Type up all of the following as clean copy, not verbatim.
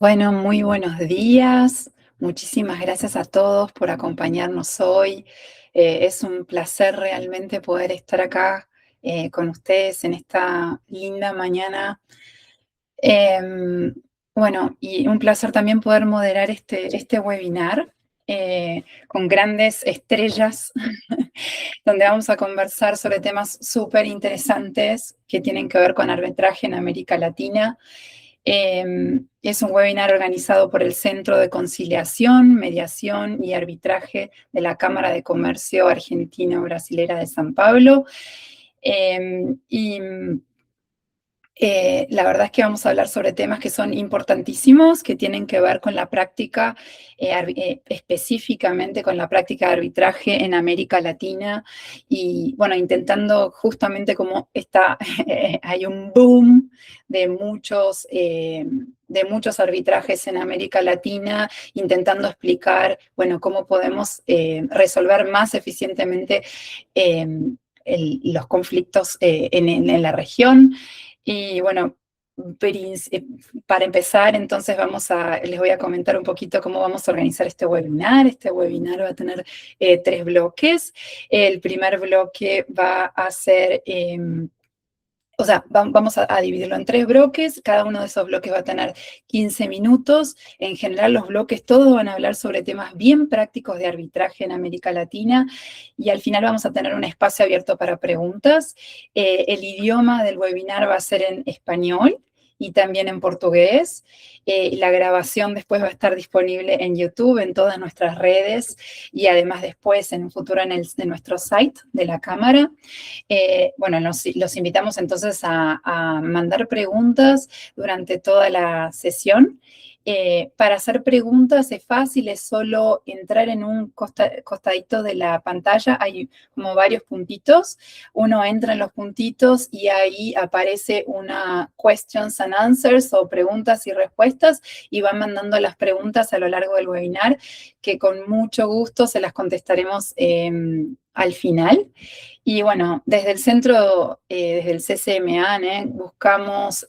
Bueno, muy buenos días. Muchísimas gracias a todos por acompañarnos hoy. Es un placer realmente poder estar acá con ustedes en esta linda mañana. Em, bueno, y un placer también poder moderar este webinar con grandes estrellas, donde vamos a conversar sobre temas súper interesantes que tienen que ver con arbitraje en América Latina. Es un webinar organizado por el Centro de Conciliación, Mediación y Arbitraje de la Cámara de Comercio Argentino-Brasilera de San Pablo. Y la verdad es que vamos a hablar sobre temas que son importantísimos, que tienen que ver con la práctica, específicamente con la práctica de arbitraje en América Latina y, bueno, intentando justamente cómo hay un boom de muchos arbitrajes en América Latina, intentando explicar, bueno, cómo podemos resolver más eficientemente eh, los conflictos en la región. Y bueno, para empezar, entonces les voy a comentar un poquito cómo vamos a organizar este webinar. Este webinar va a tener 3 bloques. El primer bloque va a ser vamos a dividirlo en 3 bloques. Cada uno de esos bloques va a tener 15 minutos. En general, los bloques todos van a hablar sobre temas bien prácticos de arbitraje en América Latina. Y al final vamos a tener un espacio abierto para preguntas. El idioma del webinar va a ser en español y también en portugués. La grabación después va a estar disponible en YouTube, en todas nuestras redes y además después en un futuro en nuestro site de la Cámara. Bueno, los invitamos entonces a mandar preguntas durante toda la sesión. Para hacer preguntas es fácil, es solo entrar en un costadito de la pantalla, hay como varios puntitos, uno entra en los puntitos y ahí aparece una questions and answers o preguntas y respuestas y van mandando las preguntas a lo largo del webinar que con mucho gusto se las contestaremos al final. Y bueno, desde el centro, desde el CCMA, buscamos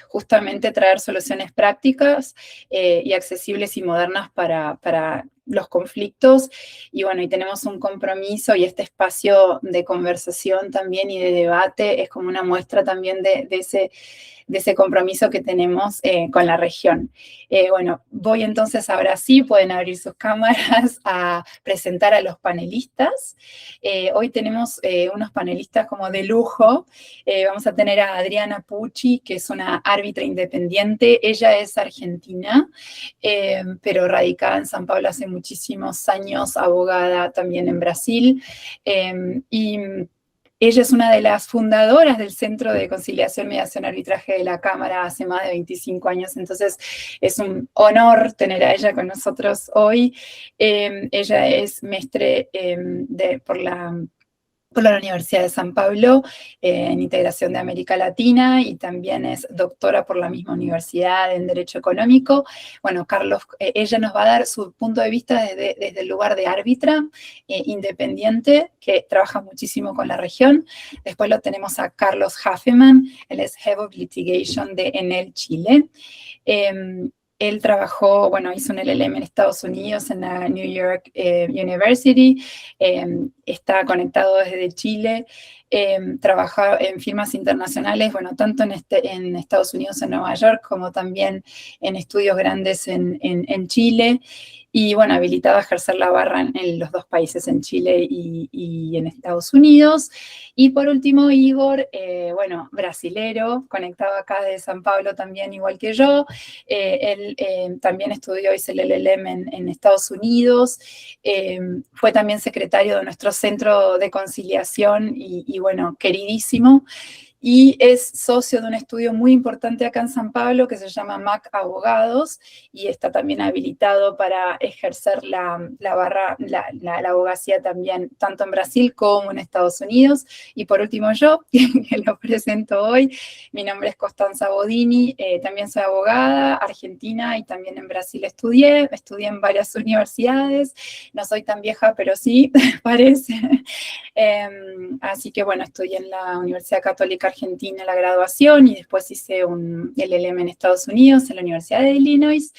justamente traer soluciones prácticas y accesibles y modernas para los conflictos. Y bueno, y tenemos un compromiso y este espacio de conversación también y de debate es como una muestra también de ese compromiso que tenemos con la región. Bueno, voy entonces ahora sí, pueden abrir sus cámaras a presentar a los panelistas. Hoy tenemos unos panelistas como de lujo. Vamos a tener a Adriana Pucci, que es una árbitra independiente. Ella es argentina, pero radicada en San Pablo hace muchísimos años, abogada también en Brasil. Y ella es una de las fundadoras del Centro de Conciliación, Mediación y Arbitraje de la Cámara hace más de 25 años, entonces es un honor tener a ella con nosotros hoy. Ella es mestre por la Universidad de San Pablo en Integración de América Latina y también es doctora por la misma universidad en Derecho Económico. Bueno, ella nos va a dar su punto de vista desde el lugar de árbitra independiente que trabaja muchísimo con la región. Después lo tenemos a Carlos Hafeman, él es Head of Litigation de Enel Chile. Él trabajó, bueno, hizo un LLM en Estados Unidos, en la New York University, está conectado desde Chile, trabaja en firmas internacionales, bueno, tanto en Estados Unidos, en Nueva York, como también en estudios grandes en Chile, y bueno, habilitado a ejercer la barra en los 2 países, en Chile y en Estados Unidos. Y por último, Igor, bueno, brasilero, conectado acá de San Pablo también, igual que yo. Él también estudió, hizo el LLM en Estados Unidos, fue también secretario de nuestro centro de conciliación y bueno, queridísimo. Y es socio de un estudio muy importante acá en San Pablo que se llama MAC Abogados y está también habilitado para ejercer la abogacía también, tanto en Brasil como en Estados Unidos. Y por último yo, que lo presento hoy, mi nombre es Costanza Bodini, también soy abogada argentina y también en Brasil estudié en varias universidades, no soy tan vieja, pero sí, parece. Así que bueno, estudié en la Universidad Católica Argentina la graduación y después hice el LLM en Estados Unidos, en la Universidad de Illinois,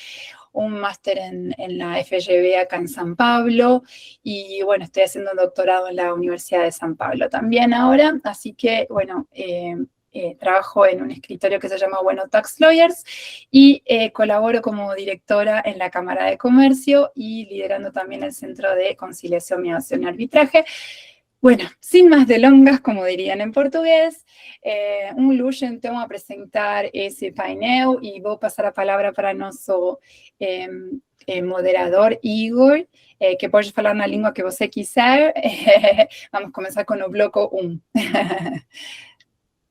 un máster en la FGV acá en San Pablo y bueno, estoy haciendo un doctorado en la Universidad de San Pablo también ahora, así que bueno, trabajo en un escritorio que se llama Bueno Tax Lawyers y colaboro como directora en la Cámara de Comercio y liderando también el Centro de Conciliación, Mediación y Arbitraje. Bueno, sin más delongas, como dirían en portugués, um luxo então apresentar esse painel e vou passar a palavra para nosso moderador Igor, que pode falar na língua que você quiser. Vamos começar com o bloco 1.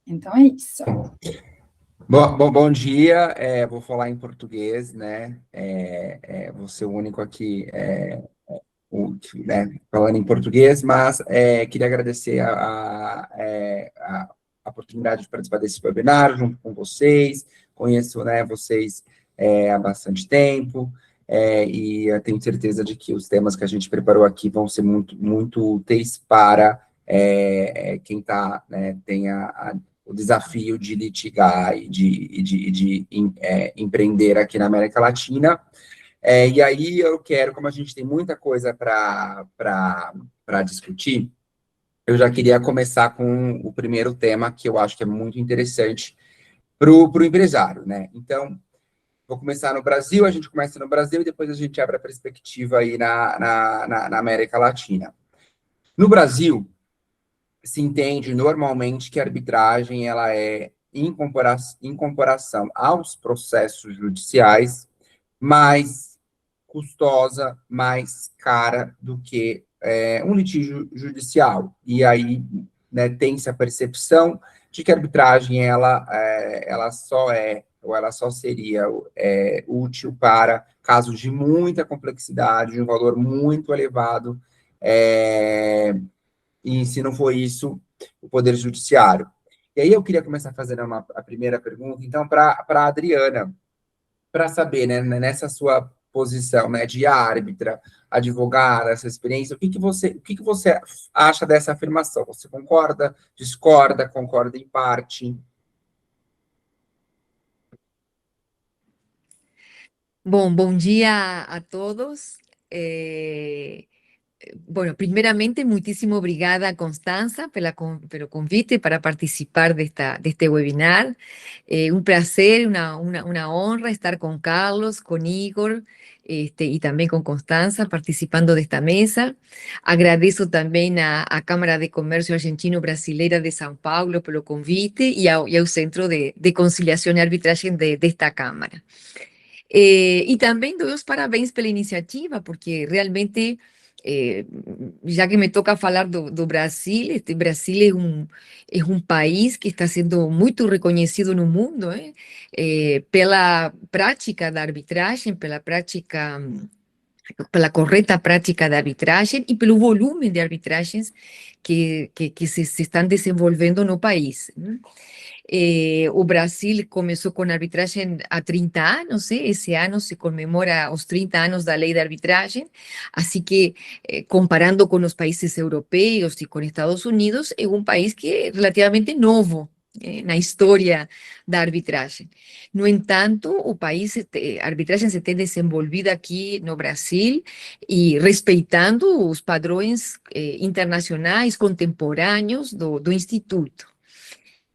Então é isso. Bom dia, vou falar em português, né? Vou ser o único aqui falando em português, mas queria agradecer a oportunidade de participar desse webinar junto com vocês. Conheço, né, vocês há bastante tempo e eu tenho certeza de que os temas que a gente preparou aqui vão ser muito úteis para quem tem o desafio de litigar e de empreender aqui na América Latina. E aí eu quero, como a gente tem muita coisa para discutir, eu já queria começar com o primeiro tema, que eu acho que é muito interessante para o empresário, né? Então, vou começar no Brasil, a gente começa no Brasil e depois a gente abre a perspectiva aí na América Latina. No Brasil, se entende normalmente que a arbitragem ela é, em comparação aos processos judiciais, mais custosa, mais cara do que um litígio judicial. E aí, né, tem-se a percepção de que a arbitragem ela só seria útil para casos de muita complexidade, de um valor muito elevado, e se não for isso, o Poder Judiciário. E aí eu queria começar fazendo a primeira pergunta, então, para a Adriana, para saber, né, nessa sua posição, né, de árbitra, advogada, essa experiência, o que você acha dessa afirmação? Você concorda, discorda, concorda em parte? Bom dia a todos. Bueno, primeramente, muchísimo obrigada, Constanza, pelo convite para participar de este webinar. Un placer, una honra estar con Carlos, con Igor, y también con Constanza participando de esta mesa. Agradezco también a Cámara de Comercio Argentino-Brasileira de São Paulo pelo convite y al Centro de Conciliación y Arbitraje de esta Cámara. Y también doy los parabéns pela iniciativa, porque realmente, ya que me toca falar do Brasil, Brasil es un país que está siendo muy reconocido en el mundo, pela prática da arbitragem, pela correta prática de arbitragem y pelo volumen de arbitragens que se están desenvolvendo no país. O Brasil começou com arbitragem há 30 anos, esse ano se comemora os 30 anos da lei de arbitragem, assim que, comparando com os países europeus e com Estados Unidos, é um país que é relativamente novo na história da arbitragem. No entanto, a arbitragem se tem desenvolvido aqui no Brasil e respeitando os padrões internacionais contemporâneos do Instituto.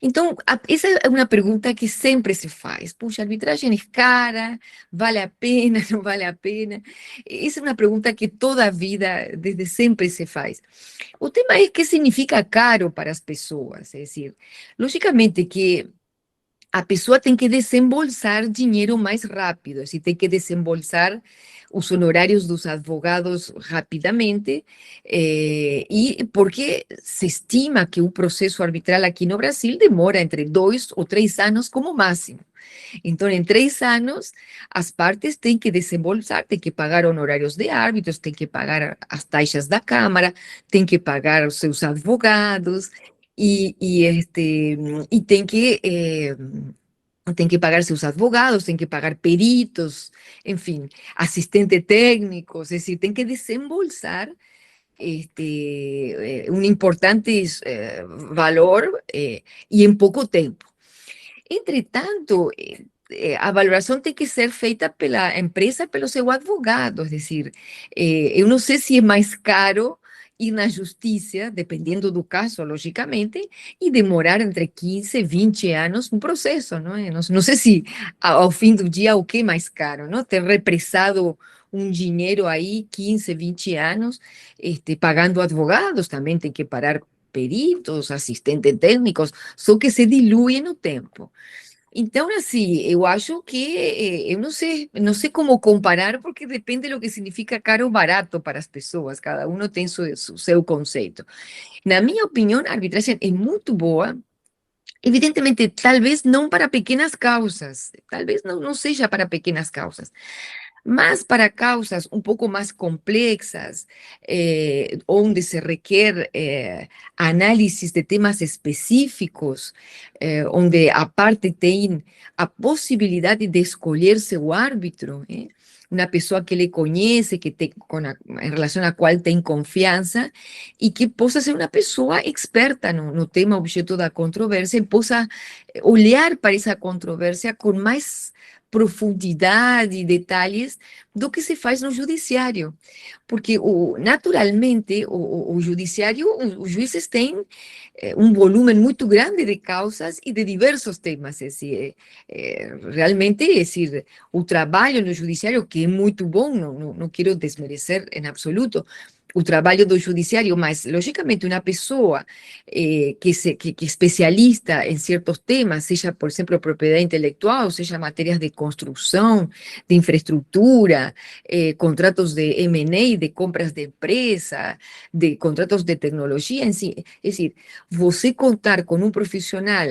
Então, essa é uma pergunta que sempre se faz. Puxa, a arbitragem é cara, vale a pena, não vale a pena? Essa é uma pergunta que toda a vida, desde sempre, se faz. O tema é o que significa caro para as pessoas. É dizer, logicamente que a pessoa tem que desembolsar dinheiro mais rápido, assim, tem que desembolsar os honorários dos advogados rapidamente, e porque se estima que o processo arbitral aqui no Brasil demora entre 2 ou 3 anos como máximo. Então, em 3 anos, as partes têm que desembolsar, têm que pagar honorários de árbitros, têm que pagar as taxas da Câmara, têm que pagar os seus advogados, e tem que pagar seus advogados, tem que pagar peritos, enfim, assistente técnico, é decir, tem que desembolsar un importante valor y en poco tiempo. Entretanto, a valoração tem que ser feita pela empresa, pelo seu advogado, é decir, eu não sei se é mais caro ir na justiça, dependendo do caso, logicamente, e demorar entre 15 e 20 anos um processo, não é? Não sei se ao fim do dia o que é mais caro, não? Ter represado um dinheiro aí, 15, 20 anos, pagando advogados, também tem que parar peritos, assistentes técnicos, só que se dilui no tempo. Então, assim, eu acho que, eu não sei como comparar, porque depende do que significa caro ou barato para as pessoas, cada um tem seu conceito. Na minha opinião, a arbitragem é muito boa, evidentemente, talvez não para pequenas causas, talvez não seja para pequenas causas, mas para causas um pouco mais complexas, onde se requer análises de temas específicos, onde a parte tem a possibilidade de escolher seu árbitro, uma pessoa que ele conhece, que tem, em relação à qual tem confiança, e que possa ser uma pessoa experta no tema objeto da controvérsia, e possa olhar para essa controvérsia com mais profundidade e detalhes do que se faz no judiciário. Porque, naturalmente, o judiciário, os juízes têm um volume muito grande de causas e de diversos temas. Realmente, o trabalho no judiciário, que é muito bom, não quero desmerecer em absoluto, o trabalho do judiciário, mas, logicamente, uma pessoa que é especialista em certos temas, seja, por exemplo, propriedade intelectual, seja matérias de construção, de infraestrutura, contratos de M&A, de compras de empresa, de contratos de tecnologia em si. É decir, você contar com um profissional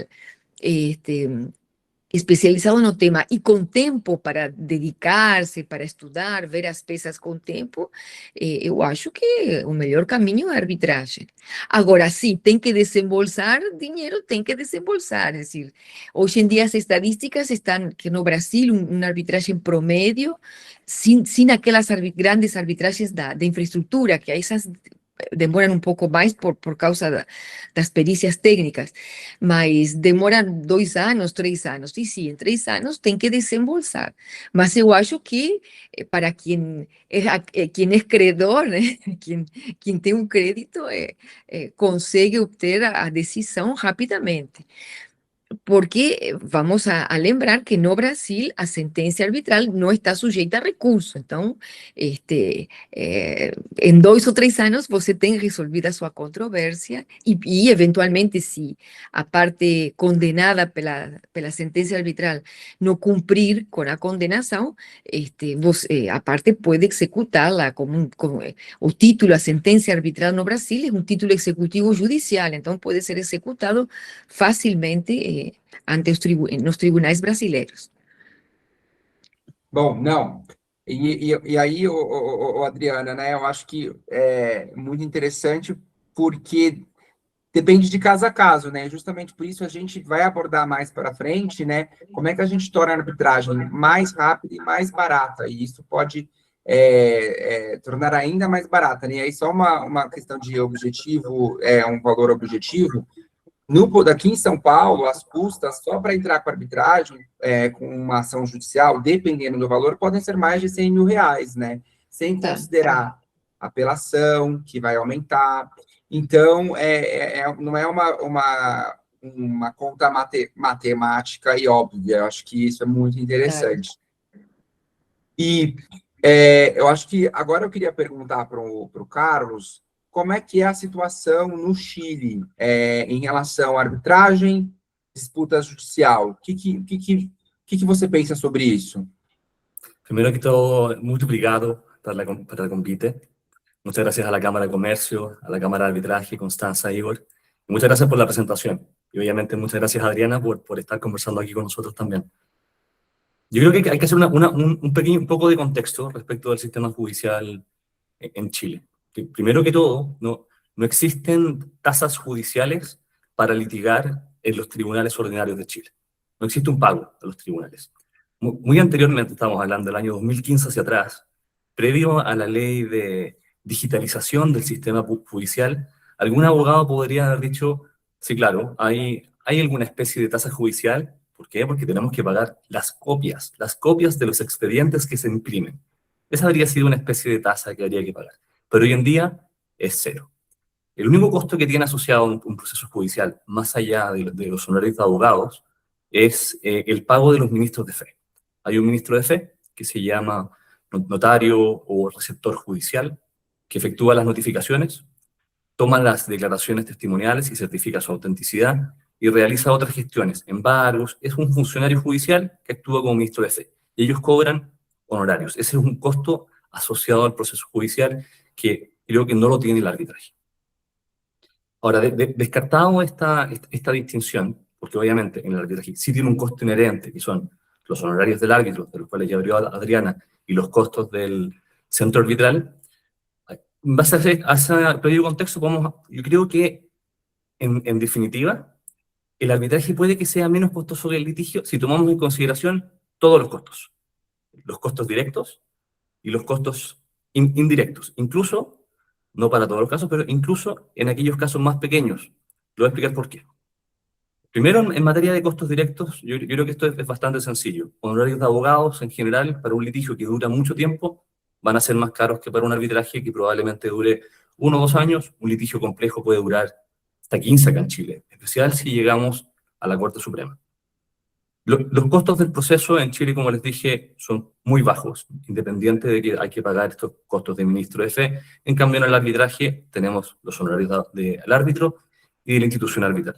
especializado no tema e com tempo para dedicar-se, para estudar, ver as peças com tempo, eu acho que o melhor caminho é a arbitragem. Agora, sim, tem que desembolsar dinheiro, tem que desembolsar. É decir, hoje em dia as estatísticas estão que no Brasil uma arbitragem promédio, sem aquelas grandes arbitragens da infraestrutura, que essas demoram um pouco mais por causa das perícias técnicas, mas demoram 2 anos, 3 anos. E sim, em 3 anos tem que desembolsar. Mas eu acho que para quem é credor, né, quem tem um crédito, consegue obter a decisão rapidamente. Porque vamos a lembrar que no Brasil a sentencia arbitral no está sujeita a recurso. Entonces, en 2 o 3 años você tem resolvida sua controvérsia y eventualmente, si a parte condenada pela sentencia arbitral no cumprir con la condenación, a parte puede executarla como o título, a sentencia arbitral no Brasil es un título executivo judicial, entonces puede ser ejecutado facilmente ante nos tribunais brasileiros. Bom, não. E aí, Adriana, né? Eu acho que é muito interessante porque depende de caso a caso, né? Justamente por isso a gente vai abordar mais para frente, né? Como é que a gente torna a arbitragem mais rápida e mais barata? E isso pode tornar ainda mais barata, né? E aí só uma questão de objetivo, um valor objetivo. Daqui em São Paulo, as custas só para entrar com a arbitragem, com uma ação judicial, dependendo do valor, podem ser mais de R$100 mil, né? Sem considerar apelação, que vai aumentar. Então, não é uma conta matemática e óbvia. Eu acho que isso é muito interessante. E eu acho que agora eu queria perguntar para o Carlos como é que é a situação no Chile em relação à arbitragem, disputa judicial. O que você pensa sobre isso? Primero que todo, muy obrigado por el convite. Muchas gracias a la Cámara de Comercio, a la Cámara de Arbitraje, Constanza, Igor. Y muchas gracias por la presentación. Y obviamente muchas gracias a Adriana por estar conversando aquí con nosotros también. Yo creo que hay que hacer un poco de contexto respecto del sistema judicial en Chile. Primero que todo, no existen tasas judiciales para litigar en los tribunales ordinarios de Chile. No existe un pago a los tribunales. Muy anteriormente, estamos hablando del año 2015 hacia atrás, previo a la ley de digitalización del sistema judicial, algún abogado podría haber dicho, sí, claro, hay alguna especie de tasa judicial. ¿Por qué? Porque tenemos que pagar las copias de los expedientes que se imprimen. Esa habría sido una especie de tasa que habría que pagar. Pero hoy en día es cero. El único costo que tiene asociado un proceso judicial, más allá de los honorarios de abogados, es el pago de los ministros de fe. Hay un ministro de fe que se llama notario o receptor judicial, que efectúa las notificaciones, toma las declaraciones testimoniales y certifica su autenticidad, y realiza otras gestiones, embargos. Es un funcionario judicial que actúa como ministro de fe. Y ellos cobran honorarios. Ese es un costo asociado al proceso judicial que creo que no lo tiene el arbitraje. Ahora, descartado esta distinción, porque obviamente en el arbitraje sí tiene un costo inherente, que son los honorarios del árbitro, de los cuales ya abrió Adriana, y los costos del centro arbitral, en base a ese previo contexto, yo creo que, en definitiva, el arbitraje puede que sea menos costoso que el litigio si tomamos en consideración todos los costos directos y los costos indirectos, incluso, no para todos los casos, pero incluso en aquellos casos más pequeños. Lo voy a explicar por qué. Primero, en materia de costos directos, yo creo que esto es bastante sencillo. Honorarios de abogados, en general, para un litigio que dura mucho tiempo, van a ser más caros que para un arbitraje que probablemente dure 1 o 2 años. Un litigio complejo puede durar hasta 15 acá en Chile, en especial si llegamos a la Corte Suprema. Los costos del proceso en Chile, como les dije, son muy bajos, independiente de que hay que pagar estos costos de ministro de fe. En cambio, en el arbitraje tenemos los honorarios del árbitro y de la institución arbitral.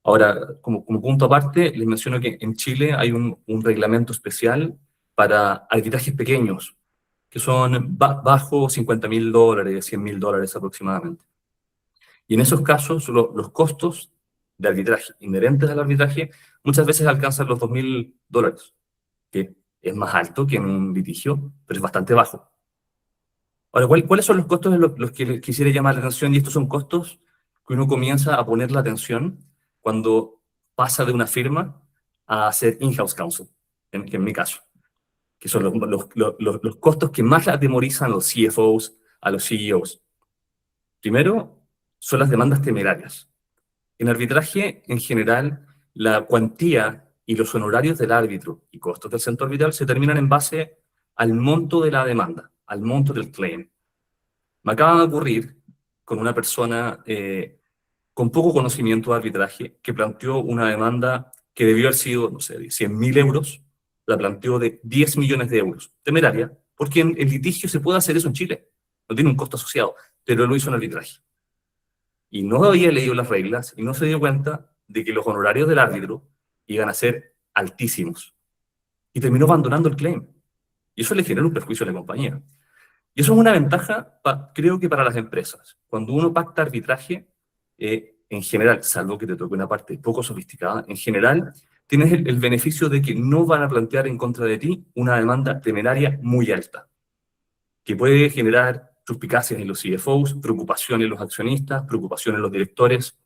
Ahora, como punto aparte, les menciono que en Chile hay un reglamento especial para arbitrajes pequeños, que son bajo $50.000, $100.000 aproximadamente. Y en esos casos, los costos de arbitraje, inherentes al arbitraje, muchas veces alcanzan los $2.000, que es más alto que en un litigio, pero es bastante bajo. Ahora, ¿cuáles son los costos de los que quisiera llamar la atención? Y estos son costos que uno comienza a poner la atención cuando pasa de una firma a ser in-house counsel, que en mi caso, que son los costos que más atemorizan a los CFOs, a los CEOs. Primero, son las demandas temerarias. En arbitraje, en general, la cuantía y los honorarios del árbitro y costos del centro arbitral se determinan en base al monto de la demanda, al monto del claim. Me acaba de ocurrir con una persona con poco conocimiento de arbitraje que planteó una demanda que debió haber sido, no sé, de 100.000 euros, la planteó de 10 millones de euros. Temeraria, porque en el litigio se puede hacer eso en Chile, no tiene un costo asociado, pero lo hizo en arbitraje. Y no había leído las reglas y no se dio cuenta de que los honorarios del árbitro iban a ser altísimos. Y terminó abandonando el claim. Y eso le generó un perjuicio a la compañía. Y eso es una ventaja, creo que para las empresas. Cuando uno pacta arbitraje, en general, salvo que te toque una parte poco sofisticada, en general tienes el beneficio de que no van a plantear en contra de ti una demanda temeraria muy alta, que puede generar suspicacias en los CFOs, preocupación en los accionistas, preocupación en los directores.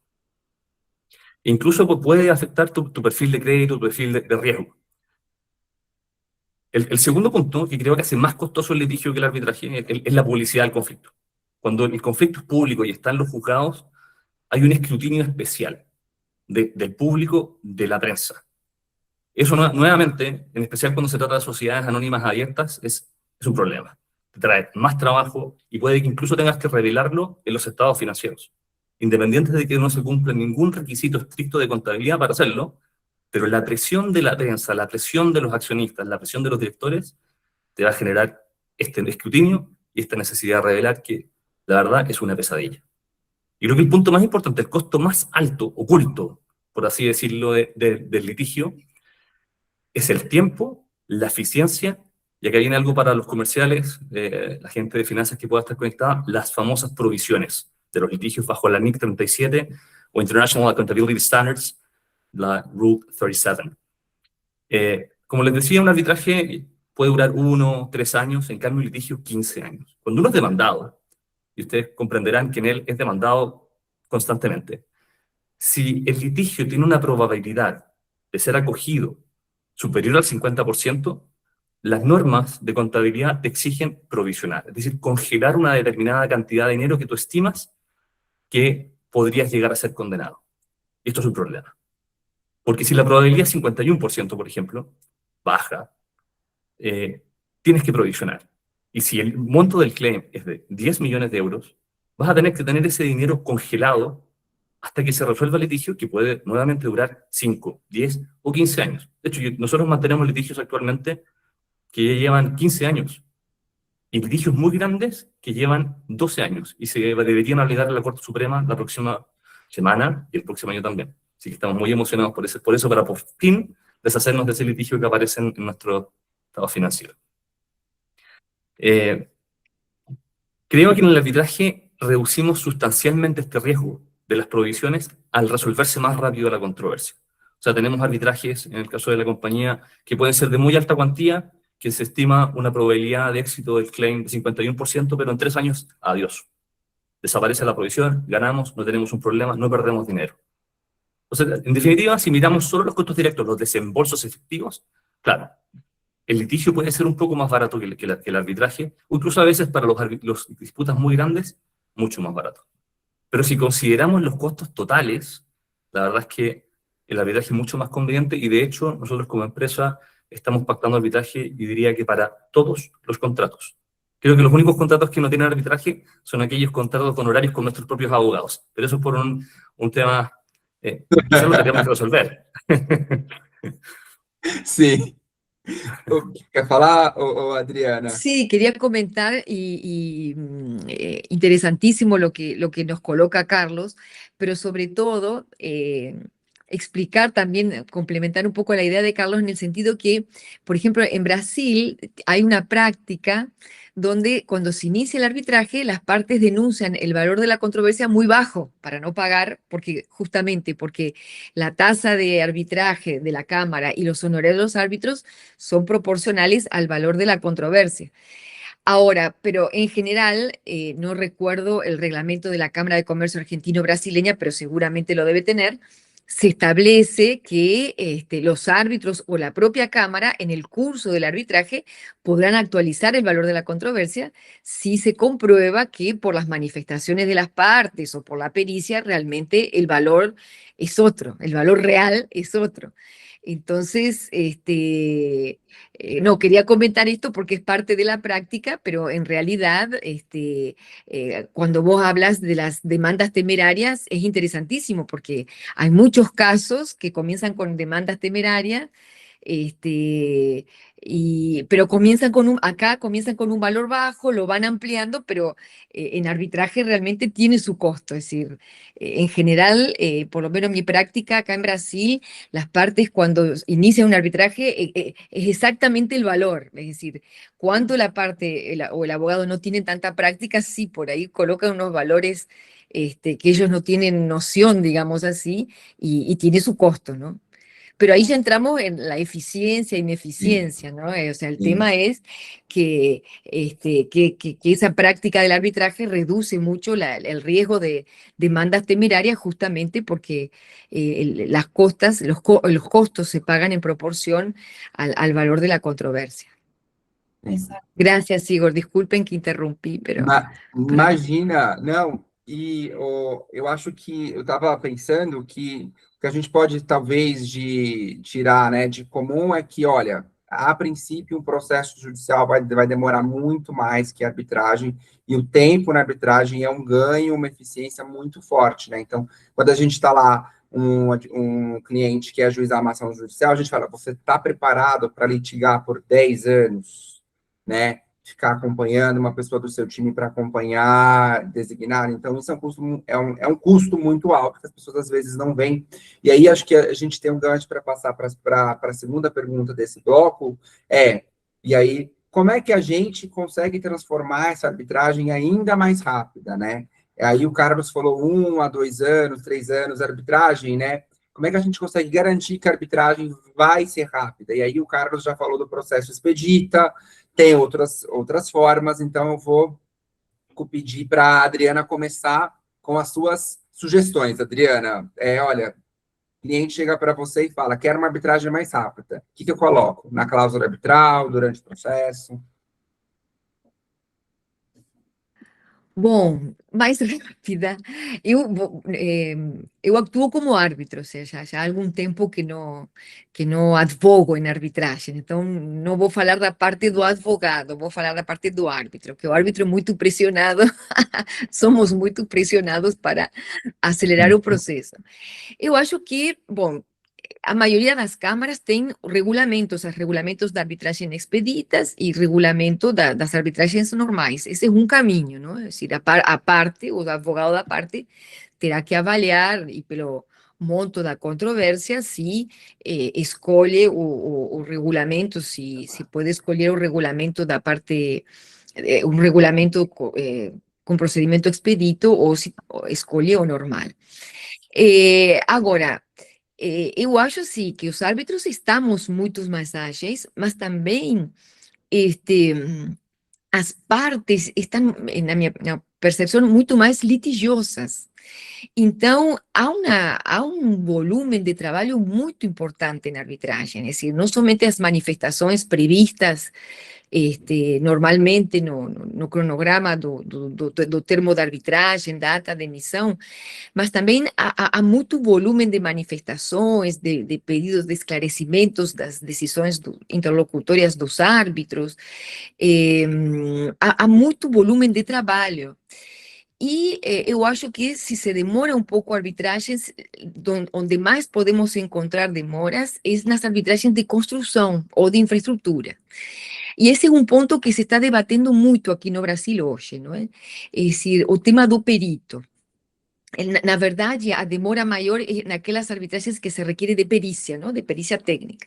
E incluso puede afectar tu perfil de crédito, tu perfil de riesgo. El segundo punto, que creo que hace más costoso el litigio que el arbitraje, es la publicidad del conflicto. Cuando el conflicto es público y están los juzgados, hay un escrutinio especial del público, de la prensa. Eso nuevamente, en especial cuando se trata de sociedades anónimas abiertas, es un problema. Te trae más trabajo y puede que incluso tengas que revelarlo en los estados financieros. Independiente de que no se cumpla ningún requisito estricto de contabilidad para hacerlo, pero la presión de la prensa, la presión de los accionistas, la presión de los directores, te va a generar este escrutinio y esta necesidad de revelar que, la verdad, es una pesadilla. Y creo que el punto más importante, el costo más alto, oculto, por así decirlo, del litigio, es el tiempo, la eficiencia, y acá viene algo para los comerciales, la gente de finanzas que pueda estar conectada, las famosas provisiones de los litigios bajo la NIC 37 o International Accountability Standards, la Rule 37. Como les decía, un arbitraje puede durar 1 o 3 años, en cambio un litigio 15 años. Cuando uno es demandado, y ustedes comprenderán que en él es demandado constantemente, si el litigio tiene una probabilidad de ser acogido superior al 50%, las normas de contabilidad te exigen provisionar, es decir, congelar una determinada cantidad de dinero que tú estimas que podrías llegar a ser condenado. Y esto es un problema. Porque si la probabilidad es 51%, por ejemplo, baja, tienes que provisionar. Y si el monto del claim es de 10 millones de euros, vas a tener que tener ese dinero congelado hasta que se resuelva el litigio, que puede nuevamente durar 5, 10 o 15 años. De hecho, nosotros mantenemos litigios actualmente que ya llevan 15 años, y litigios muy grandes que llevan 12 años, y se deberían aplicar a la Corte Suprema la próxima semana y el próximo año también. Así que estamos muy emocionados por eso para por fin deshacernos de ese litigio que aparece en nuestro estado financiero. Creo que en el arbitraje reducimos sustancialmente este riesgo de las provisiones al resolverse más rápido la controversia. O sea, tenemos arbitrajes, en el caso de la compañía, que pueden ser de muy alta cuantía, que se estima una probabilidad de éxito del claim de 51%, pero en 3 años, adiós. Desaparece la provisión, ganamos, no tenemos un problema, no perdemos dinero. O sea, en definitiva, si miramos solo los costos directos, los desembolsos efectivos, claro, el litigio puede ser un poco más barato que el arbitraje, o incluso a veces para los disputas muy grandes, mucho más barato. Pero si consideramos los costos totales, la verdad es que el arbitraje es mucho más conveniente, y de hecho nosotros como empresa estamos pactando arbitraje, y diría que para todos los contratos. Creo que los únicos contratos que no tienen arbitraje son aquellos contratos con horarios con nuestros propios abogados, pero eso es por un tema, quizás lo tendríamos que resolver. Sim. Quer falar, Adriana? Sí, quería comentar interesantísimo lo que nos coloca Carlos, pero sobre todo explicar también, complementar un poco la idea de Carlos en el sentido que, por ejemplo, en Brasil hay una práctica donde cuando se inicia el arbitraje, las partes denuncian el valor de la controversia muy bajo para no pagar, justamente porque la tasa de arbitraje de la Cámara y los honorarios de los árbitros son proporcionales al valor de la controversia. Ahora, pero en general, no recuerdo el reglamento de la Cámara de Comercio Argentino-Brasileña, pero seguramente lo debe tener. Se establece que los árbitros o la propia Cámara, en el curso del arbitraje, podrán actualizar el valor de la controversia si se comprueba que por las manifestaciones de las partes o por la pericia, realmente el valor es otro, el valor real es otro. Entonces, no, quería comentar esto porque es parte de la práctica, pero en realidad, cuando vos hablas de las demandas temerarias, es interesantísimo porque hay muchos casos que comienzan con demandas temerarias, pero acá comienzan con un valor bajo, lo van ampliando, pero en arbitraje realmente tiene su costo. Es decir, en general, por lo menos en mi práctica acá en Brasil, las partes cuando inician un arbitraje es exactamente el valor. Es decir, cuando la parte o el abogado no tienen tanta práctica, sí, por ahí colocan unos valores que ellos no tienen noción, digamos así, y tiene su costo, ¿no? Pero ahí ya entramos en la eficiencia e ineficiencia, ¿no? O sea, el tema es que esa práctica del arbitraje reduce mucho el riesgo de demandas temerarias justamente porque los costos se pagan en proporción al valor de la controversia. Exacto. Gracias, Igor. Disculpen que interrumpí, pero... Imagina, não, eu acho que eu estava pensando que o que a gente pode talvez tirar, né, de comum é que, olha, a princípio um processo judicial vai demorar muito mais que a arbitragem, e o tempo na arbitragem é um ganho, uma eficiência muito forte, né? Então, quando a gente está lá, um cliente que quer ajuizar uma ação judicial, a gente fala, você está preparado para litigar por 10 anos, né? Ficar acompanhando uma pessoa do seu time para acompanhar, designar, então isso é um custo muito alto, que as pessoas às vezes não veem. E aí acho que a gente tem um gancho para passar para a segunda pergunta desse bloco, e aí, como é que a gente consegue transformar essa arbitragem ainda mais rápida, né? Aí o Carlos falou 1 a 2 anos, 3 anos, arbitragem, né? Como é que a gente consegue garantir que a arbitragem vai ser rápida? E aí o Carlos já falou do processo expedita, tem outras formas, então eu vou pedir para a Adriana começar com as suas sugestões. Adriana, olha, O cliente chega para você e fala, quero uma arbitragem mais rápida. O que eu coloco? Na cláusula arbitral, durante o processo? Bom, mais rápida. Eu actuo como árbitro, ou seja, já há algum tempo que não advogo em arbitragem. Então, não vou falar da parte do advogado, vou falar da parte do árbitro, que o árbitro é muito pressionado, somos muito pressionados para acelerar o processo. Eu acho que, bom, a maioria das câmaras tem regulamentos, os regulamentos da arbitragem expeditas e regulamento das arbitragens normais. Esse é um caminho, não? É decir, a parte, o advogado da parte, terá que avaliar, e pelo monto da controvérsia, se escolhe o regulamento, se pode escolher o regulamento da parte, um regulamento com procedimento expedito, ou se escolhe o normal. Agora, eu acho assim que os árbitros estamos muito mais ágeis, mas também as partes estão, na minha percepção, muito mais litigiosas. Então, há um volume de trabalho muito importante na arbitragem, é decir, não somente as manifestações previstas normalmente no cronograma do termo de arbitragem, data de emissão, mas também há muito volume de manifestações, de pedidos de esclarecimentos das decisões interlocutórias dos árbitros, há muito volume de trabalho. E eu acho que se se demora um pouco arbitragens, onde mais podemos encontrar demoras é nas arbitragens de construção ou de infraestrutura. E esse é um ponto que se está debatendo muito aqui no Brasil hoje, não é? É decir, o tema do perito. Na verdade, a demora maior é naquelas arbitragens que se requer de perícia, não? De perícia técnica.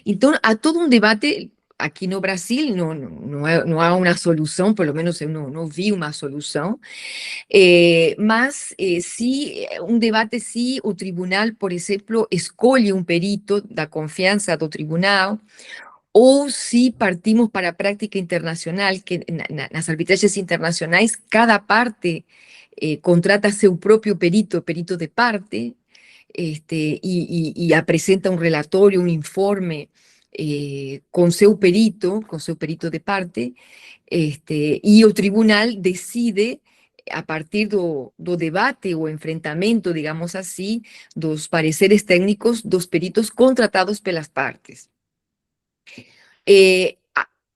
Então, há todo um debate aqui no Brasil, não há uma solução, pelo menos eu não vi uma solução, mas se um debate se o tribunal, por exemplo, escolhe um perito da confiança do tribunal, ou se partimos para a prática internacional, que nas arbitragens internacionais, cada parte contrata seu próprio perito, perito de parte, y presenta un relatorio, un informe con seu perito de parte, y el tribunal decide a partir do debate o enfrentamento, digamos así, dos pareceres técnicos dos peritos contratados pelas partes.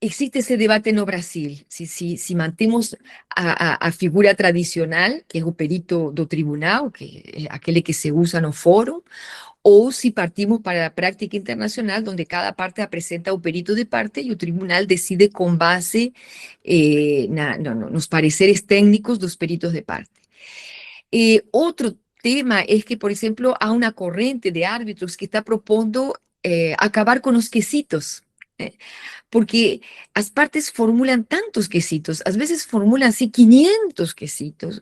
Existe ese debate no Brasil, si mantemos a figura tradicional, que é o perito do tribunal, que é aquele que se usa no fórum, ou se partimos para a prática internacional, onde cada parte apresenta o perito de parte e o tribunal decide com base nos pareceres técnicos dos peritos de parte. Outro tema é que, por exemplo, há uma corrente de árbitros que está propondo acabar com os quesitos, porque as partes formulan tantos quesitos, às vezes formulam assim 500 quesitos,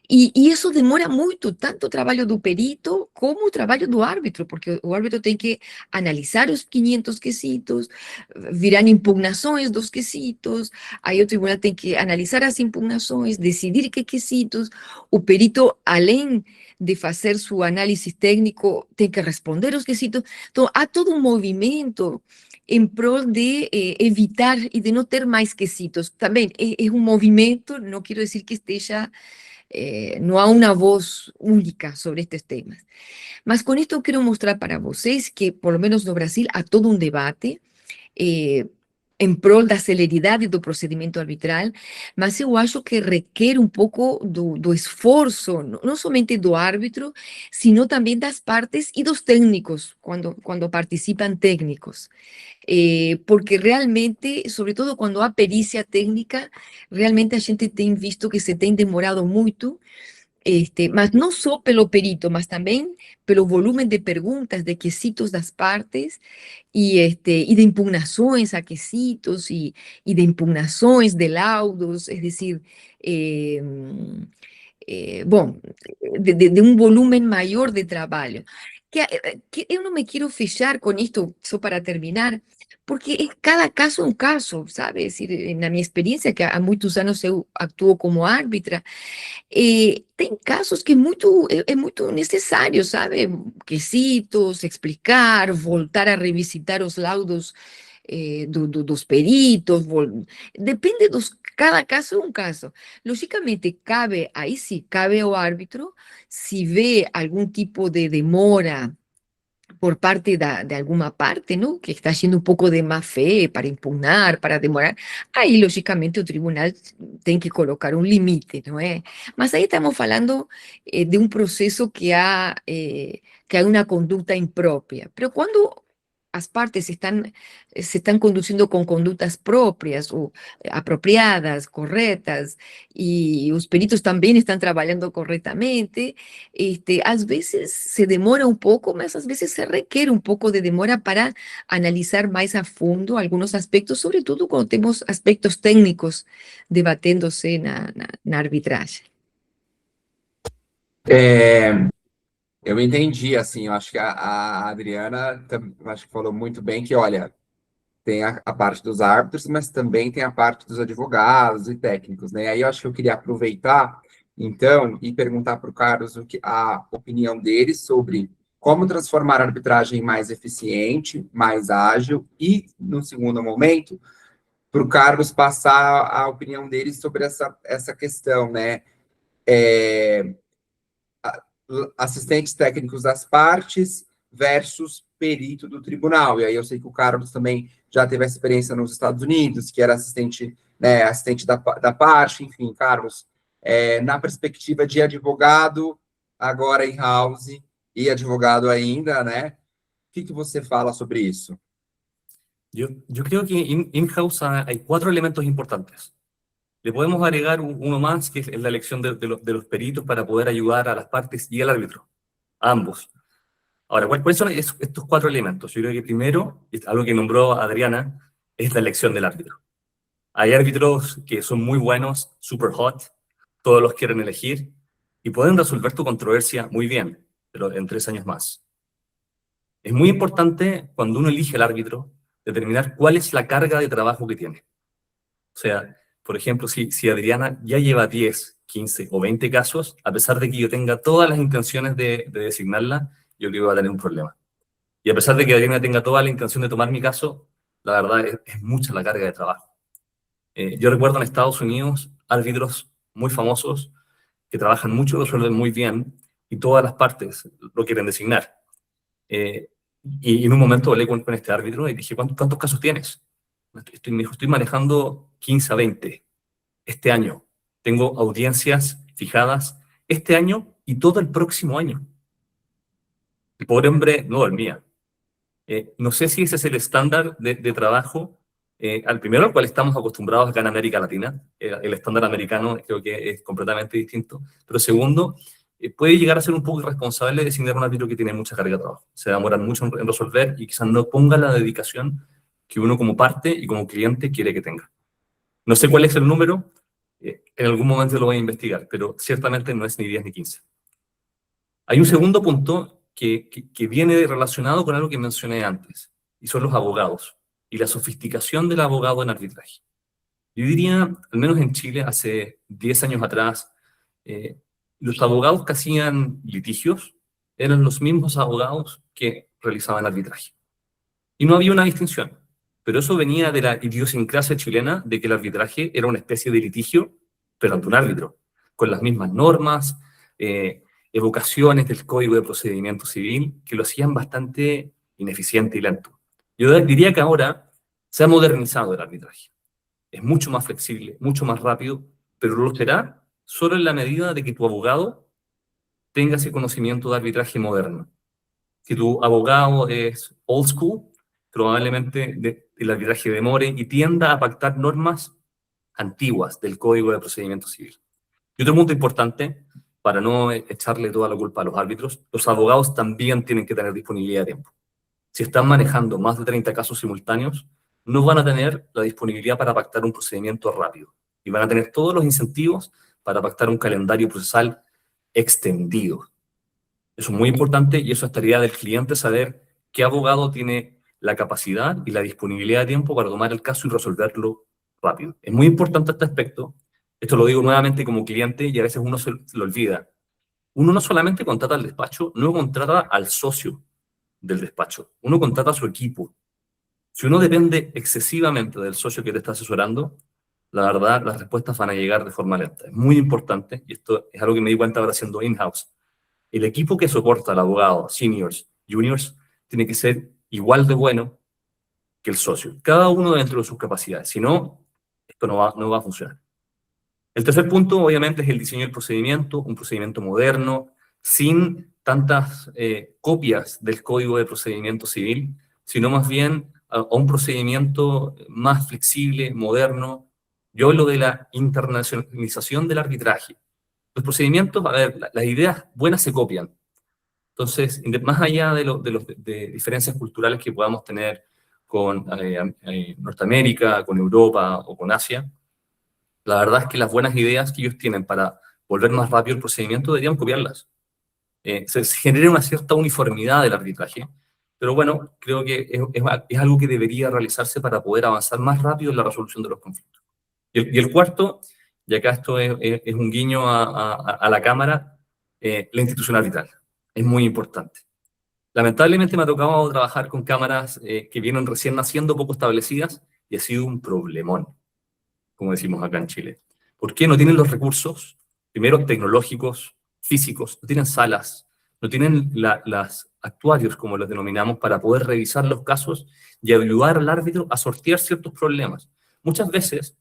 e isso demora muito, tanto o trabalho do perito como o trabalho do árbitro, porque o árbitro tem que analisar os 500 quesitos, virão impugnações dos quesitos, aí o tribunal tem que analisar as impugnações, decidir que quesitos, o perito, além de fazer seu análise técnico, tem que responder os quesitos. Então, há todo um movimento em prol de evitar e de não ter mais quesitos. Também é um movimento, não quero dizer que esteja, não há uma voz única sobre estes temas. Mas com isto eu quero mostrar para vocês que, por lo menos no Brasil, há todo um debate em prol da celeridade do procedimento arbitral, mas eu acho que requer um pouco do esforço, não somente do árbitro, sino também das partes e dos técnicos, quando participam técnicos. Porque realmente, sobre todo quando há perícia técnica, realmente a gente tem visto que se tem demorado muito, mas não só pelo perito, mas também pelo volume de perguntas, de quesitos das partes, e de impugnações a quesitos, e de impugnações de laudos, é decir, bom, de um volume maior de trabalho. Que eu não me quero fechar com isto, só para terminar, porque es cada caso un caso, ¿sabes? Es decir, en mi experiencia, que há muitos anos eu actuo como árbitra, tem casos que é muito necessário, sabe? Quesitos, explicar, voltar a revisitar os laudos dos peritos, depende cada caso é um caso. Logicamente, aí sim, cabe ao árbitro, se vê algum tipo de demora por parte de alguma parte, ¿no? Que está haciendo un poco de má fe para impugnar, para demorar, ahí lógicamente el tribunal tiene que colocar un límite, ¿no es? Mas ahí estamos hablando de un proceso que hay una conducta impropia. Pero cuando las partes se están conduciendo con conductas propias o apropiadas, correctas, y los peritos también están trabajando correctamente, a veces se demora un poco, mas a veces se requiere un poco de demora para analizar más a fondo algunos aspectos, sobre todo cuando tenemos aspectos técnicos debatiéndose na arbitragem. Eu entendi, assim, eu acho que a Adriana acho que falou muito bem que, olha, tem a parte dos árbitros, mas também tem a parte dos advogados e técnicos, né? Aí eu acho que eu queria aproveitar, então, e perguntar para o Carlos a opinião dele sobre como transformar a arbitragem mais eficiente, mais ágil, e, no segundo momento, para o Carlos passar a opinião dele sobre essa questão, né? Assistentes técnicos das partes versus perito do tribunal. E aí eu sei que o Carlos também já teve a experiência nos Estados Unidos, que era assistente, né, assistente da parte, enfim, Carlos, na perspectiva de advogado, agora em house, e advogado ainda, né? O que você fala sobre isso? Yo creo que in-house hay 4 elementos importantes. Le podemos agregar uno más, que es la elección de los peritos para poder ayudar a las partes y al árbitro, a ambos. Ahora, ¿cuáles son estos 4 elementos? Yo creo que primero, algo que nombró Adriana, es la elección del árbitro. Hay árbitros que son muy buenos, super hot, todos los quieren elegir, y pueden resolver tu controversia muy bien, pero en 3 años más. Es muy importante, cuando uno elige al árbitro, determinar cuál es la carga de trabajo que tiene. O sea, por ejemplo, si Adriana ya lleva 10, 15 o 20 casos, a pesar de que yo tenga todas las intenciones de designarla, yo creo que va a tener un problema. Y a pesar de que Adriana tenga toda la intención de tomar mi caso, la verdad es mucha la carga de trabajo. Yo recuerdo en Estados Unidos árbitros muy famosos que trabajan mucho, resuelven muy bien, y todas las partes lo quieren designar. Y en un momento hablé con este árbitro y dije, ¿cuántos casos tienes? Me dijo, estoy manejando 15 a 20 este año. Tengo audiencias fijadas este año y todo el próximo año. El pobre hombre no dormía. No sé si ese es el estándar de trabajo, al primero al cual estamos acostumbrados acá en América Latina. El estándar americano creo que es completamente distinto. Pero segundo, puede llegar a ser un poco irresponsable designar un árbitro que tiene mucha carga de trabajo. Se demoran mucho en resolver y quizás no ponga la dedicación que uno como parte y como cliente quiere que tenga. No sé cuál es el número, en algún momento lo voy a investigar, pero ciertamente no es ni 10 ni 15. Hay un segundo punto que viene relacionado con algo que mencioné antes, y son los abogados, y la sofisticación del abogado en arbitraje. Yo diría, al menos en Chile, hace 10 años atrás, los abogados que hacían litigios eran los mismos abogados que realizaban arbitraje. Y no había una distinción. Pero eso venía de la idiosincrasia chilena de que el arbitraje era una especie de litigio, pero ante un árbitro, con las mismas normas, evocaciones del Código de Procedimiento Civil, que lo hacían bastante ineficiente y lento. Yo diría que ahora se ha modernizado el arbitraje. Es mucho más flexible, mucho más rápido, pero lo será solo en la medida de que tu abogado tenga ese conocimiento de arbitraje moderno. Si tu abogado es old school, probablemente el arbitraje demore y tienda a pactar normas antiguas del Código de Procedimiento Civil. Y otro punto importante, para no echarle toda la culpa a los árbitros, los abogados también tienen que tener disponibilidad de tiempo. Si están manejando más de 30 casos simultáneos, no van a tener la disponibilidad para pactar un procedimiento rápido y van a tener todos los incentivos para pactar un calendario procesal extendido. Eso es muy importante y eso es tarea del cliente saber qué abogado tiene la capacidad y la disponibilidad de tiempo para tomar el caso y resolverlo rápido. Es muy importante este aspecto. Esto lo digo nuevamente como cliente y a veces uno se lo olvida. Uno no solamente contrata al despacho, no contrata al socio del despacho, uno contrata a su equipo. Si uno depende excesivamente del socio que te está asesorando, la verdad, las respuestas van a llegar de forma lenta. Es muy importante, y esto es algo que me di cuenta ahora haciendo in-house. El equipo que soporta al abogado, seniors, juniors, tiene que ser igual de bueno que el socio. Cada uno dentro de sus capacidades. Si no, esto no va a funcionar. El tercer punto, obviamente, es el diseño del procedimiento, un procedimiento moderno, sin tantas copias del Código de Procedimiento Civil, sino más bien a un procedimiento más flexible, moderno. Yo hablo de la internacionalización del arbitraje. Los procedimientos, a ver, las ideas buenas se copian. Entonces, más allá de diferencias culturales que podamos tener con Norteamérica, con Europa o con Asia, la verdad es que las buenas ideas que ellos tienen para volver más rápido el procedimiento deberían copiarlas. Se genera una cierta uniformidad del arbitraje, pero bueno, creo que es algo que debería realizarse para poder avanzar más rápido en la resolución de los conflictos. Y el cuarto, y acá esto es un guiño a la Cámara, la institución arbitral. Es muy importante. Lamentablemente me ha tocado trabajar con cámaras que vienen recién naciendo, poco establecidas, y ha sido un problemón, como decimos acá en Chile. ¿Por qué? No tienen los recursos, primero tecnológicos, físicos, no tienen salas, no tienen las actuarios, como los denominamos, para poder revisar los casos y ayudar al árbitro a sortear ciertos problemas. Muchas veces,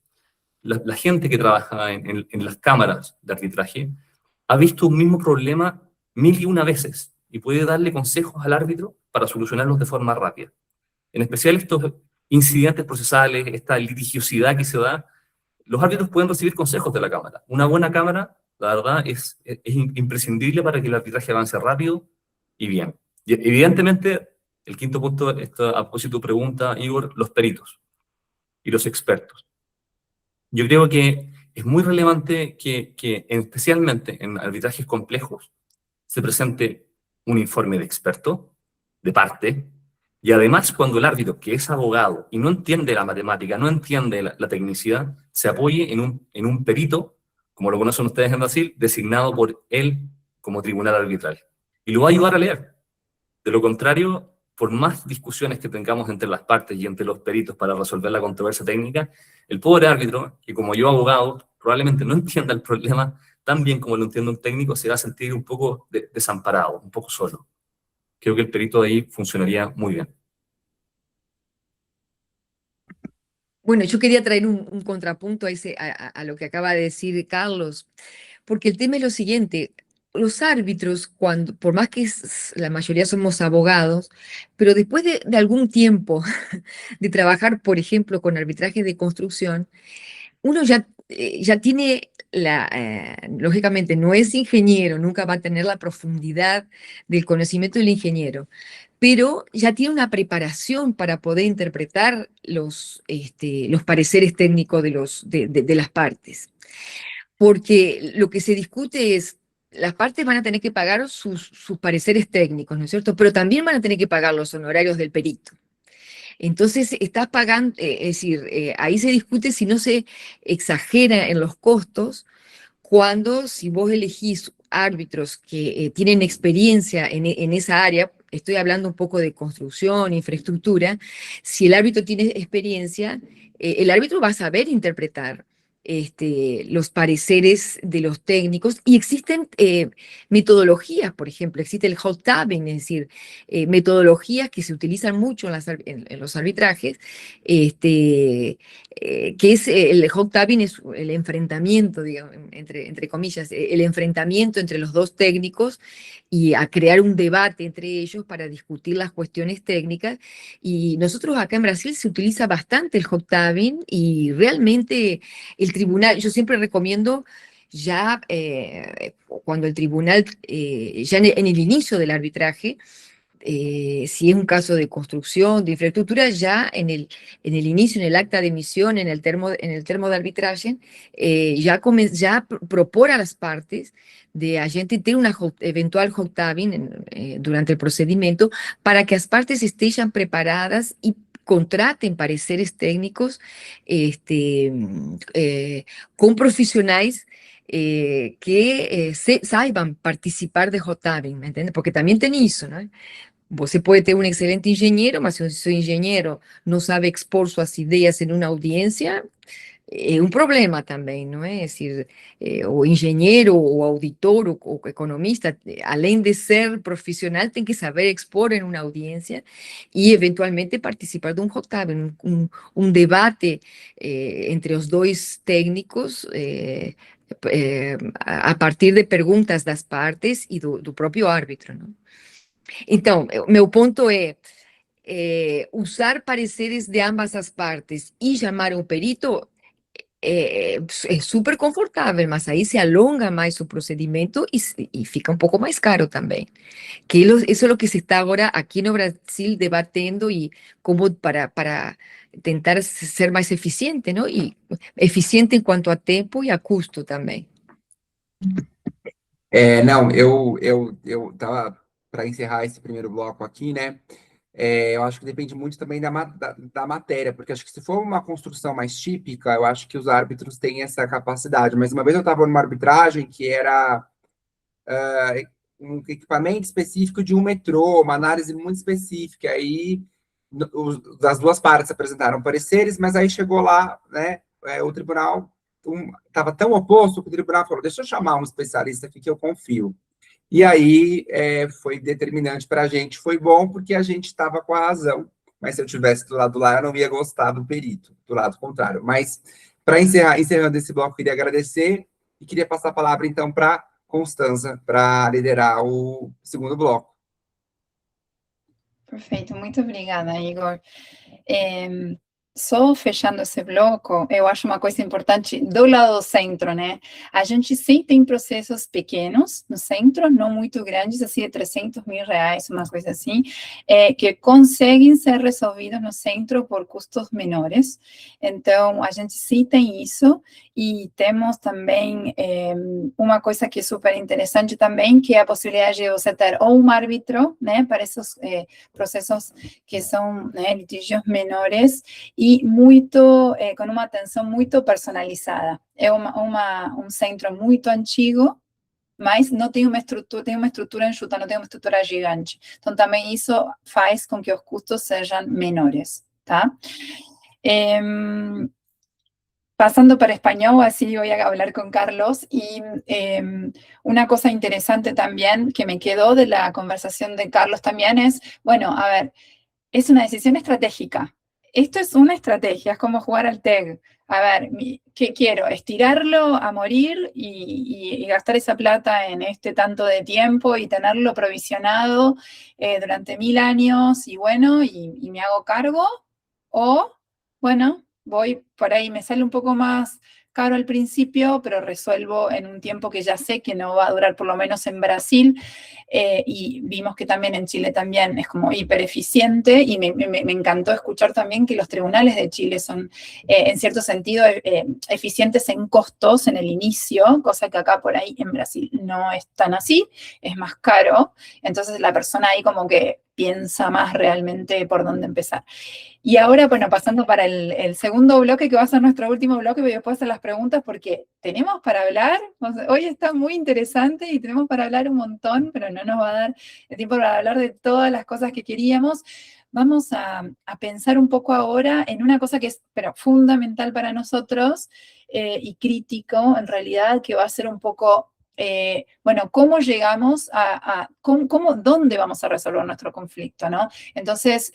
la gente que trabaja en las cámaras de arbitraje ha visto un mismo problema 1001 veces y puede darle consejos al árbitro para solucionarlos de forma rápida. En especial estos incidentes procesales, esta litigiosidad que se da, los árbitros pueden recibir consejos de la cámara. Una buena cámara, la verdad, es imprescindible para que el arbitraje avance rápido y bien. Y evidentemente, el quinto punto, esto a propósito de tu pregunta, Igor, los peritos y los expertos. Yo creo que es muy relevante que especialmente en arbitrajes complejos, se presente un informe de experto, de parte, y además cuando el árbitro, que es abogado y no entiende la matemática, no entiende la tecnicidad, se apoye en un perito, como lo conocen ustedes en Brasil, designado por él como tribunal arbitral. Y lo va a ayudar a leer. De lo contrario, por más discusiones que tengamos entre las partes y entre los peritos para resolver la controversia técnica, el pobre árbitro, que como yo abogado, probablemente no entienda el problema tan bien como lo entiende un técnico, se va a sentir un poco desamparado, un poco solo. Creo que el perito de ahí funcionaría muy bien. Bueno, yo quería traer un contrapunto a lo que acaba de decir Carlos, porque el tema es lo siguiente. Los árbitros, por más que la mayoría somos abogados, pero después de algún tiempo de trabajar, por ejemplo, con arbitraje de construcción, uno ya tiene lógicamente no es ingeniero, nunca va a tener la profundidad del conocimiento del ingeniero, pero ya tiene una preparación para poder interpretar los pareceres técnicos de las partes. Porque lo que se discute es, las partes van a tener que pagar sus pareceres técnicos, ¿no es cierto? Pero también van a tener que pagar los honorarios del perito. Entonces, estás pagando, es decir, ahí se discute si no se exagera en los costos, cuando si vos elegís árbitros que tienen experiencia en esa área, estoy hablando un poco de construcción, infraestructura, si el árbitro tiene experiencia, el árbitro va a saber interpretar los pareceres de los técnicos, y existen metodologías, por ejemplo, existe el hot tabbing, es decir, metodologías que se utilizan mucho en los arbitrajes, que es el hot tabbing, es el enfrentamiento, digamos, entre comillas, el enfrentamiento entre los dos técnicos y a crear un debate entre ellos para discutir las cuestiones técnicas. Y nosotros acá en Brasil se utiliza bastante el hot tabbing, y realmente el tribunal, yo siempre recomiendo ya cuando el tribunal, ya en el inicio del arbitraje, si es un caso de construcción, de infraestructura, ya en el inicio, en el acta de emisión, en el termo de arbitraje, ya propone a las partes de a gente ter una eventual hot-tabbing durante el procedimiento para que las partes estén preparadas y contraten pareceres técnicos con profesionales que saiban participar de hot-tabbing, ¿me entiendes? Porque también tem isso, ¿no? Você pode ter um excelente engenheiro, mas se o seu engenheiro não sabe expor suas ideias em uma audiência, é um problema também, não é? É decir, o engenheiro, o auditor, o economista, além de ser profissional, tem que saber expor em uma audiência e, eventualmente, participar de um hot-tabbing, um debate entre os dois técnicos, a partir de perguntas das partes e do próprio árbitro, não? Então, meu ponto é usar pareceres de ambas as partes e chamar um perito é super confortável, mas aí se alonga mais o procedimento e fica um pouco mais caro também. Que isso é o que se está agora aqui no Brasil debatendo e como para tentar ser mais eficiente, não? E eficiente em quanto a tempo e a custo também. Não, eu tava para encerrar esse primeiro bloco aqui, né? Eu acho que depende muito também da matéria, porque acho que se for uma construção mais típica, eu acho que os árbitros têm essa capacidade. Mas uma vez eu estava numa arbitragem que era um equipamento específico de um metrô, uma análise muito específica. Aí as duas partes apresentaram pareceres, mas aí chegou lá, né? O tribunal estava tão oposto que o tribunal falou: deixa eu chamar um especialista aqui que eu confio. E aí foi determinante para a gente, foi bom porque a gente estava com a razão, mas se eu tivesse do lado lá, eu não ia gostar do perito, do lado contrário. Mas, para encerrando esse bloco, eu queria agradecer e queria passar a palavra, então, para Constanza, para liderar o segundo bloco. Perfeito, muito obrigada, Igor. Só fechando esse bloco, eu acho uma coisa importante do lado do centro, né? A gente sim tem processos pequenos no centro, não muito grandes, assim, de 300 mil reais, uma coisa assim, que conseguem ser resolvidos no centro por custos menores. Então, a gente sim tem isso. E temos também uma coisa que é super interessante também, que é a possibilidade de você ter ou um árbitro, né, para esses processos que são, né, litígios menores, e muito, com uma atenção muito personalizada. É um centro muito antigo, mas não tem uma estrutura enxuta, não tem uma estrutura gigante. Então, também isso faz com que os custos sejam menores, tá? Pasando para español, así voy a hablar con Carlos. Y una cosa interesante también que me quedó de la conversación de Carlos también es, bueno, a ver, es una decisión estratégica. Esto es una estrategia, es como jugar al TEG. A ver, ¿qué quiero? Estirarlo a morir y gastar esa plata en este tanto de tiempo y tenerlo provisionado durante 1000 años y bueno, y me hago cargo. O, bueno, voy por ahí, me sale un poco más caro al principio, pero resuelvo en un tiempo que ya sé que no va a durar, por lo menos en Brasil, y vimos que también en Chile también es como hiper eficiente, y me encantó escuchar también que los tribunales de Chile son, en cierto sentido, eficientes en costos en el inicio, cosa que acá por ahí en Brasil no es tan así, es más caro, entonces la persona ahí como que piensa más realmente por dónde empezar. Y ahora, bueno, pasando para el segundo bloque, que va a ser nuestro último bloque, voy a hacer las preguntas porque tenemos para hablar. Hoy está muy interesante y tenemos para hablar un montón, pero no nos va a dar el tiempo para hablar de todas las cosas que queríamos. Vamos a pensar un poco ahora en una cosa que es pero fundamental para nosotros y crítico, en realidad, que va a ser un poco... bueno, ¿cómo llegamos dónde vamos a resolver nuestro conflicto, ¿no? Entonces,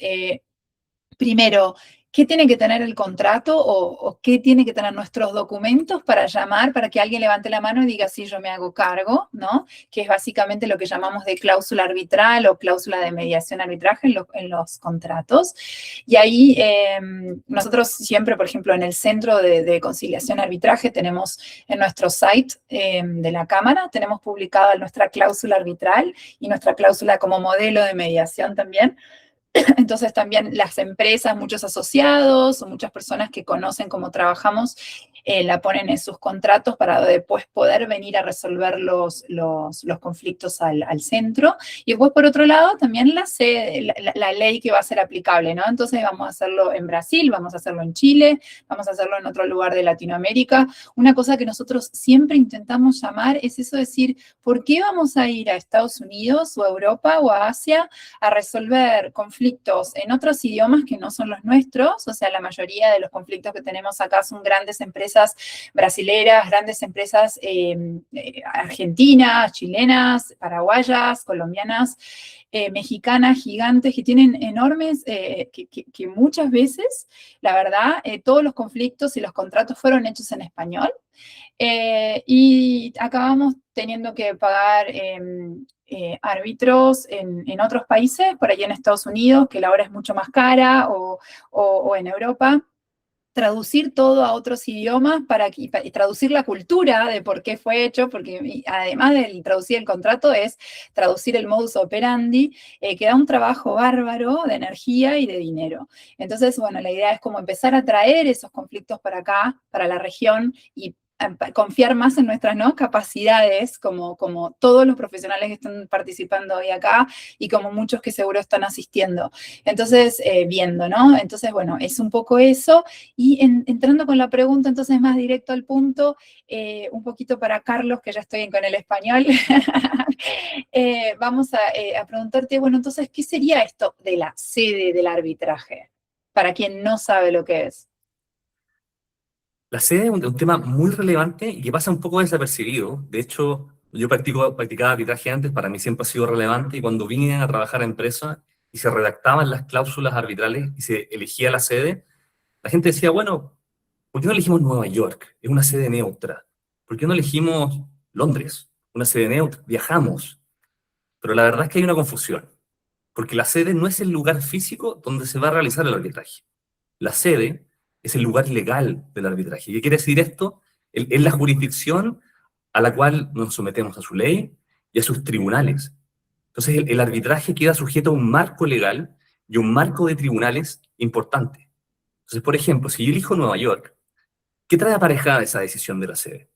primero, qué tiene que tener el contrato o qué tiene que tener nuestros documentos para llamar, para que alguien levante la mano y diga, sí, yo me hago cargo, ¿no? Que es básicamente lo que llamamos de cláusula arbitral o cláusula de mediación arbitraje en los contratos. Y ahí nosotros siempre, por ejemplo, en el Centro de Conciliación y Arbitraje tenemos en nuestro site de la Cámara, tenemos publicada nuestra cláusula arbitral y nuestra cláusula como modelo de mediación también. Entonces también las empresas, muchos asociados o muchas personas que conocen cómo trabajamos, la ponen en sus contratos para después poder venir a resolver los conflictos al centro. Y después, por otro lado, también la ley que va a ser aplicable, ¿no? Entonces vamos a hacerlo en Brasil, vamos a hacerlo en Chile, vamos a hacerlo en otro lugar de Latinoamérica. Una cosa que nosotros siempre intentamos llamar es eso de decir, ¿por qué vamos a ir a Estados Unidos o a Europa o a Asia a resolver conflictos en otros idiomas que no son los nuestros? O sea, la mayoría de los conflictos que tenemos acá son grandes empresas brasileras, grandes empresas argentinas, chilenas, paraguayas, colombianas, mexicanas, gigantes, que tienen enormes, que muchas veces, la verdad, todos los conflictos y los contratos fueron hechos en español. Y acabamos teniendo que pagar árbitros en otros países, por ahí en Estados Unidos, que la hora es mucho más cara, o en Europa. Traducir todo a otros idiomas y traducir la cultura de por qué fue hecho, porque además de traducir el contrato es traducir el modus operandi, que da un trabajo bárbaro de energía y de dinero. Entonces, bueno, la idea es como empezar a traer esos conflictos para acá, para la región, y confiar más en nuestras, ¿no?, capacidades, como todos los profesionales que están participando hoy acá y como muchos que seguro están asistiendo. Entonces, viendo, ¿no? Entonces, bueno, es un poco eso. Y entrando con la pregunta, entonces, más directo al punto, un poquito para Carlos, que ya estoy con el español, vamos a preguntarte, bueno, entonces, ¿qué sería esto de la sede del arbitraje? Para quien no sabe lo que es. La sede es un tema muy relevante y que pasa un poco desapercibido. De hecho, yo practicaba arbitraje antes, para mí siempre ha sido relevante, y cuando vine a trabajar a empresa y se redactaban las cláusulas arbitrales y se elegía la sede, la gente decía, bueno, ¿por qué no elegimos Nueva York? Es una sede neutra. ¿Por qué no elegimos Londres? Una sede neutra. Viajamos. Pero la verdad es que hay una confusión, porque la sede no es el lugar físico donde se va a realizar el arbitraje. La sede es el lugar legal del arbitraje. ¿Qué quiere decir esto? Es la jurisdicción a la cual nos sometemos a su ley y a sus tribunales. Entonces, el arbitraje queda sujeto a un marco legal y un marco de tribunales importante. Entonces, por ejemplo, si yo elijo Nueva York, ¿qué trae aparejada esa decisión de la sede?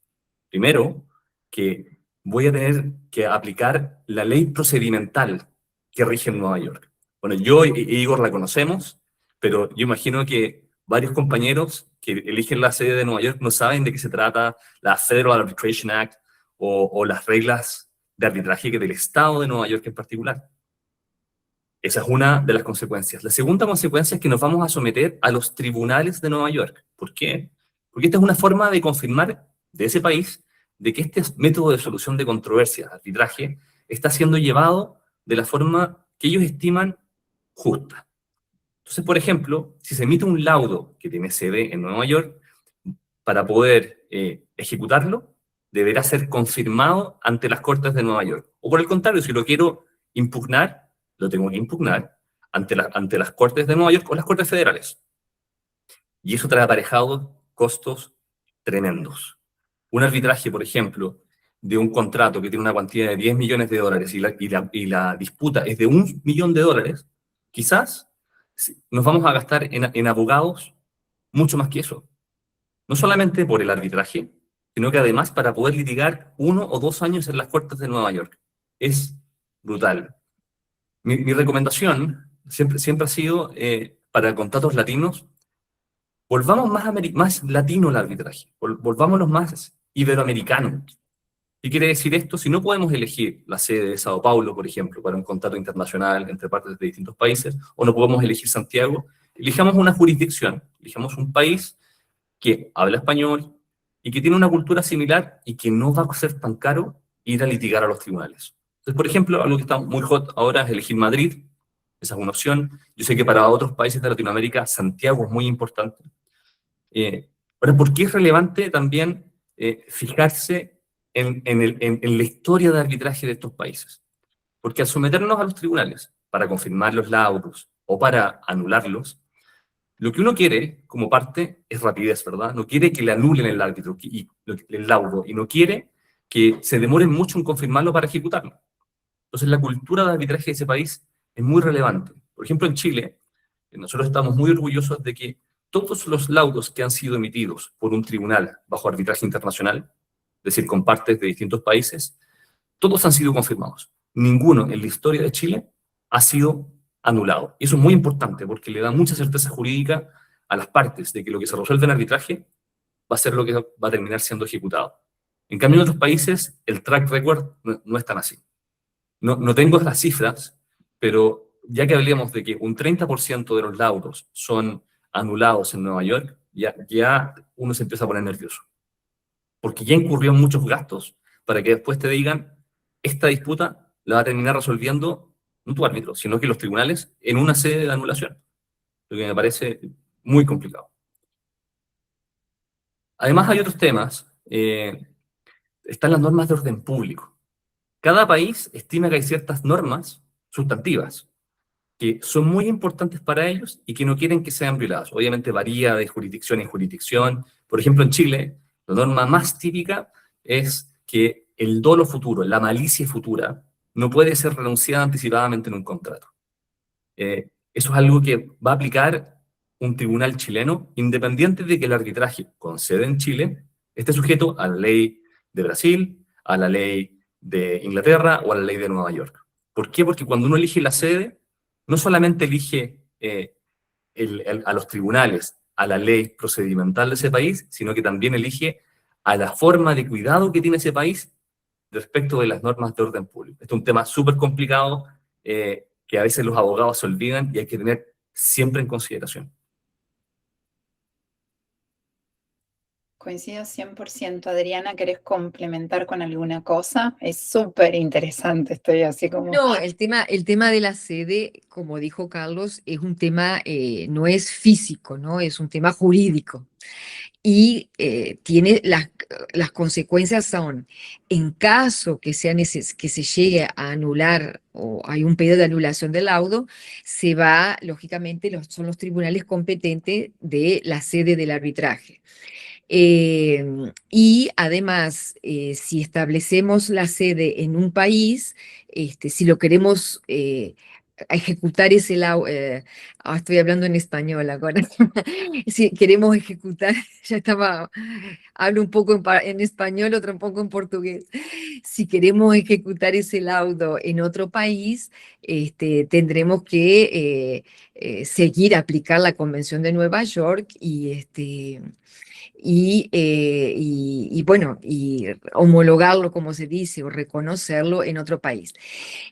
Primero, que voy a tener que aplicar la ley procedimental que rige en Nueva York. Bueno, yo y Igor la conocemos, pero yo imagino que varios compañeros que eligen la sede de Nueva York no saben de qué se trata la Federal Arbitration Act o las reglas de arbitraje del Estado de Nueva York en particular. Esa es una de las consecuencias. La segunda consecuencia es que nos vamos a someter a los tribunales de Nueva York. ¿Por qué? Porque esta es una forma de confirmar de ese país de que este método de solución de controversias, arbitraje, está siendo llevado de la forma que ellos estiman justa. Entonces, por ejemplo, si se emite un laudo que tiene sede en Nueva York, para poder ejecutarlo, deberá ser confirmado ante las Cortes de Nueva York. O por el contrario, si lo quiero impugnar, lo tengo que impugnar ante las Cortes de Nueva York o las Cortes Federales. Y eso trae aparejados costos tremendos. Un arbitraje, por ejemplo, de un contrato que tiene una cuantía de $10 millones y la disputa es de $1 millón, quizás nos vamos a gastar en abogados mucho más que eso. No solamente por el arbitraje, sino que además para poder litigar 1 o 2 años en las Cortes de Nueva York. Es brutal. Mi recomendación siempre ha sido, para contratos latinos, volvamos más latino el arbitraje, volvámonos más iberoamericanos. ¿Qué quiere decir esto? Si no podemos elegir la sede de Sao Paulo, por ejemplo, para un contrato internacional entre partes de distintos países, o no podemos elegir Santiago, elijamos una jurisdicción, elijamos un país que habla español y que tiene una cultura similar y que no va a ser tan caro ir a litigar a los tribunales. Entonces, por ejemplo, algo que está muy hot ahora es elegir Madrid. Esa es una opción. Yo sé que para otros países de Latinoamérica, Santiago es muy importante. Ahora, ¿por qué es relevante también fijarse en la historia de arbitraje de estos países? Porque al someternos a los tribunales para confirmar los laudos o para anularlos, lo que uno quiere como parte es rapidez, ¿verdad? No quiere que le anulen el árbitro el laudo, y no quiere que se demoren mucho en confirmarlo para ejecutarlo. Entonces, la cultura de arbitraje de ese país es muy relevante. Por ejemplo, en Chile, nosotros estamos muy orgullosos de que todos los laudos que han sido emitidos por un tribunal bajo arbitraje internacional, es decir, con partes de distintos países, todos han sido confirmados. Ninguno en la historia de Chile ha sido anulado. Y eso es muy importante porque le da mucha certeza jurídica a las partes de que lo que se resuelve en arbitraje va a ser lo que va a terminar siendo ejecutado. En cambio, en otros países, el track record no es tan así. No tengo las cifras, pero ya que hablemos de que un 30% de los laudos son anulados en Nueva York, ya uno se empieza a poner nervioso. Porque ya incurrió en muchos gastos para que después te digan, esta disputa la va a terminar resolviendo no tu árbitro, sino que los tribunales en una sede de anulación. Lo que me parece muy complicado. Además hay otros temas. Están las normas de orden público. Cada país estima que hay ciertas normas sustantivas que son muy importantes para ellos y que no quieren que sean violadas. Obviamente varía de jurisdicción en jurisdicción. Por ejemplo, en Chile, la norma más típica es que el dolo futuro, la malicia futura, no puede ser renunciada anticipadamente en un contrato. Eso es algo que va a aplicar un tribunal chileno, independiente de que el arbitraje con sede en Chile esté sujeto a la ley de Brasil, a la ley de Inglaterra o a la ley de Nueva York. ¿Por qué? Porque cuando uno elige la sede, no solamente elige a los tribunales, a la ley procedimental de ese país, sino que también elige a la forma de cuidado que tiene ese país respecto de las normas de orden público. Este es un tema súper complicado que a veces los abogados se olvidan y hay que tener siempre en consideración. Coincido 100%. Adriana, ¿querés complementar con alguna cosa? Es súper interesante, estoy así como... No, el tema de la sede, como dijo Carlos, es un tema, no es físico, ¿no? Es un tema jurídico. Y tiene las consecuencias son, en caso que que se llegue a anular o hay un pedido de anulación del laudo, se va, lógicamente, son los tribunales competentes de la sede del arbitraje. Y además, si establecemos la sede en un país, si lo queremos ejecutar ese laudo, estoy hablando en español ahora, si queremos ejecutar, hablo un poco en español, otro un poco en portugués, si queremos ejecutar ese laudo en otro país, tendremos que seguir, aplicar la Convención de Nueva York y bueno, y homologarlo, como se dice, o reconocerlo en otro país.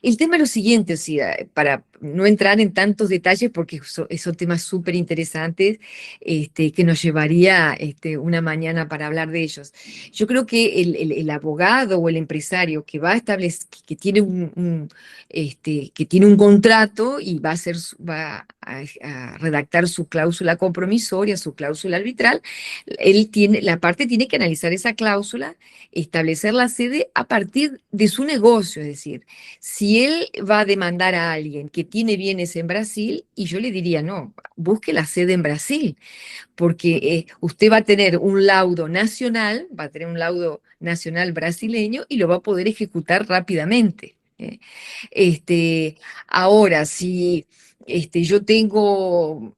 El tema es lo siguiente, o sea, para no entrar en tantos detalles, porque son temas súper interesantes que nos llevaría una mañana para hablar de ellos. Yo creo que el abogado o el empresario que va a establecer, que tiene que tiene un contrato y va a redactar su cláusula compromisoria, su cláusula arbitral, la parte tiene que analizar esa cláusula, establecer la sede a partir de su negocio, es decir, si él va a demandar a alguien que tiene bienes en Brasil, y yo le diría, no, busque la sede en Brasil, porque usted va a tener un laudo nacional, va a tener un laudo nacional brasileño y lo va a poder ejecutar rápidamente. Ahora, si yo tengo,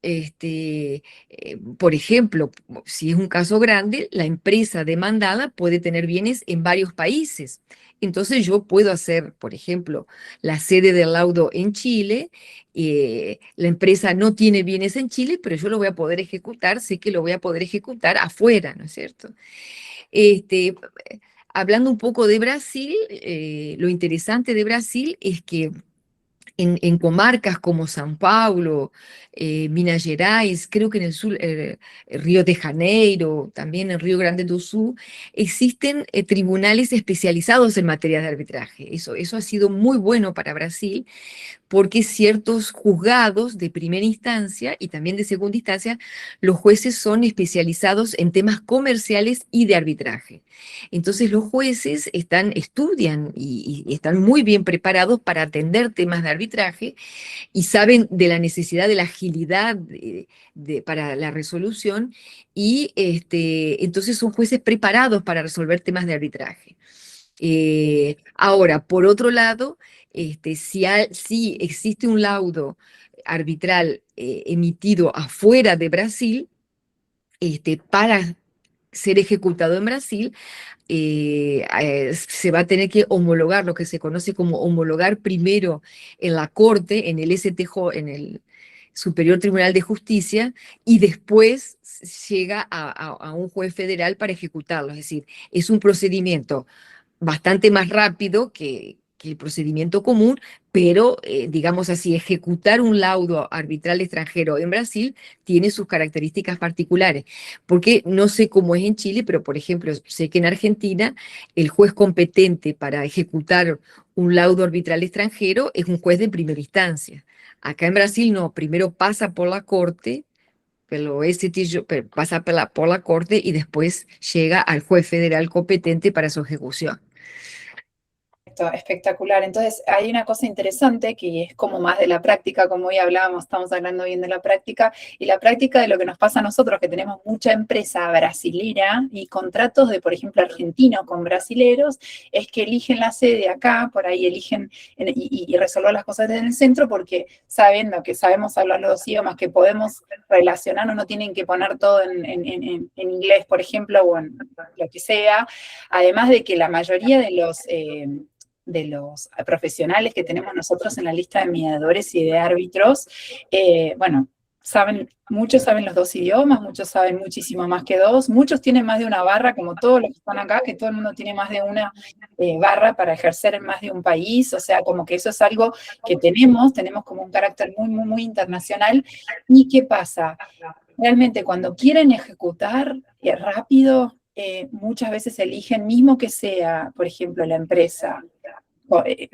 por ejemplo, si es un caso grande, la empresa demandada puede tener bienes en varios países. Entonces yo puedo hacer, por ejemplo, la sede del laudo en Chile, la empresa no tiene bienes en Chile, pero yo lo voy a poder ejecutar, sé que lo voy a poder ejecutar afuera, ¿no es cierto? Hablando un poco de Brasil, lo interesante de Brasil es que en comarcas como São Paulo, Minas Gerais, creo que en el sur, Río de Janeiro, también en Río Grande do Sul, existen tribunales especializados en materia de arbitraje. Eso ha sido muy bueno para Brasil, porque ciertos juzgados de primera instancia y también de segunda instancia, los jueces son especializados en temas comerciales y de arbitraje. Entonces los jueces estudian y están muy bien preparados para atender temas de arbitraje y saben de la necesidad de la agilidad para la resolución y entonces son jueces preparados para resolver temas de arbitraje. Ahora, por otro lado, si existe un laudo arbitral emitido afuera de Brasil, para ser ejecutado en Brasil, se va a tener que homologar, lo que se conoce como homologar primero en la Corte, en el STJ, en el Superior Tribunal de Justicia, y después llega a un juez federal para ejecutarlo. Es decir, es un procedimiento bastante más rápido que el procedimiento común, pero, digamos así, ejecutar un laudo arbitral extranjero en Brasil tiene sus características particulares, porque no sé cómo es en Chile, pero, por ejemplo, sé que en Argentina el juez competente para ejecutar un laudo arbitral extranjero es un juez de primera instancia. Acá en Brasil no, primero pasa por la Corte, pasa por la Corte y después llega al juez federal competente para su ejecución. Espectacular. Entonces, hay una cosa interesante que es como más de la práctica, como hoy hablábamos, estamos hablando bien de la práctica, y la práctica de lo que nos pasa a nosotros, que tenemos mucha empresa brasilera y contratos de, por ejemplo, argentinos con brasileros, es que eligen la sede acá, por ahí eligen y resolver las cosas desde el centro, porque saben lo que sabemos hablar los dos idiomas, que podemos relacionarnos, no tienen que poner todo en inglés, por ejemplo, o en lo que sea, además de que la mayoría de los profesionales que tenemos nosotros en la lista de mediadores y de árbitros, bueno, muchos saben los dos idiomas, muchos saben muchísimo más que dos, muchos tienen más de una barra, como todos los que están acá, que todo el mundo tiene más de una barra para ejercer en más de un país, o sea, como que eso es algo que tenemos como un carácter muy, muy, muy internacional. ¿Y qué pasa? Realmente cuando quieren ejecutar rápido, muchas veces eligen, mismo que sea, por ejemplo, la empresa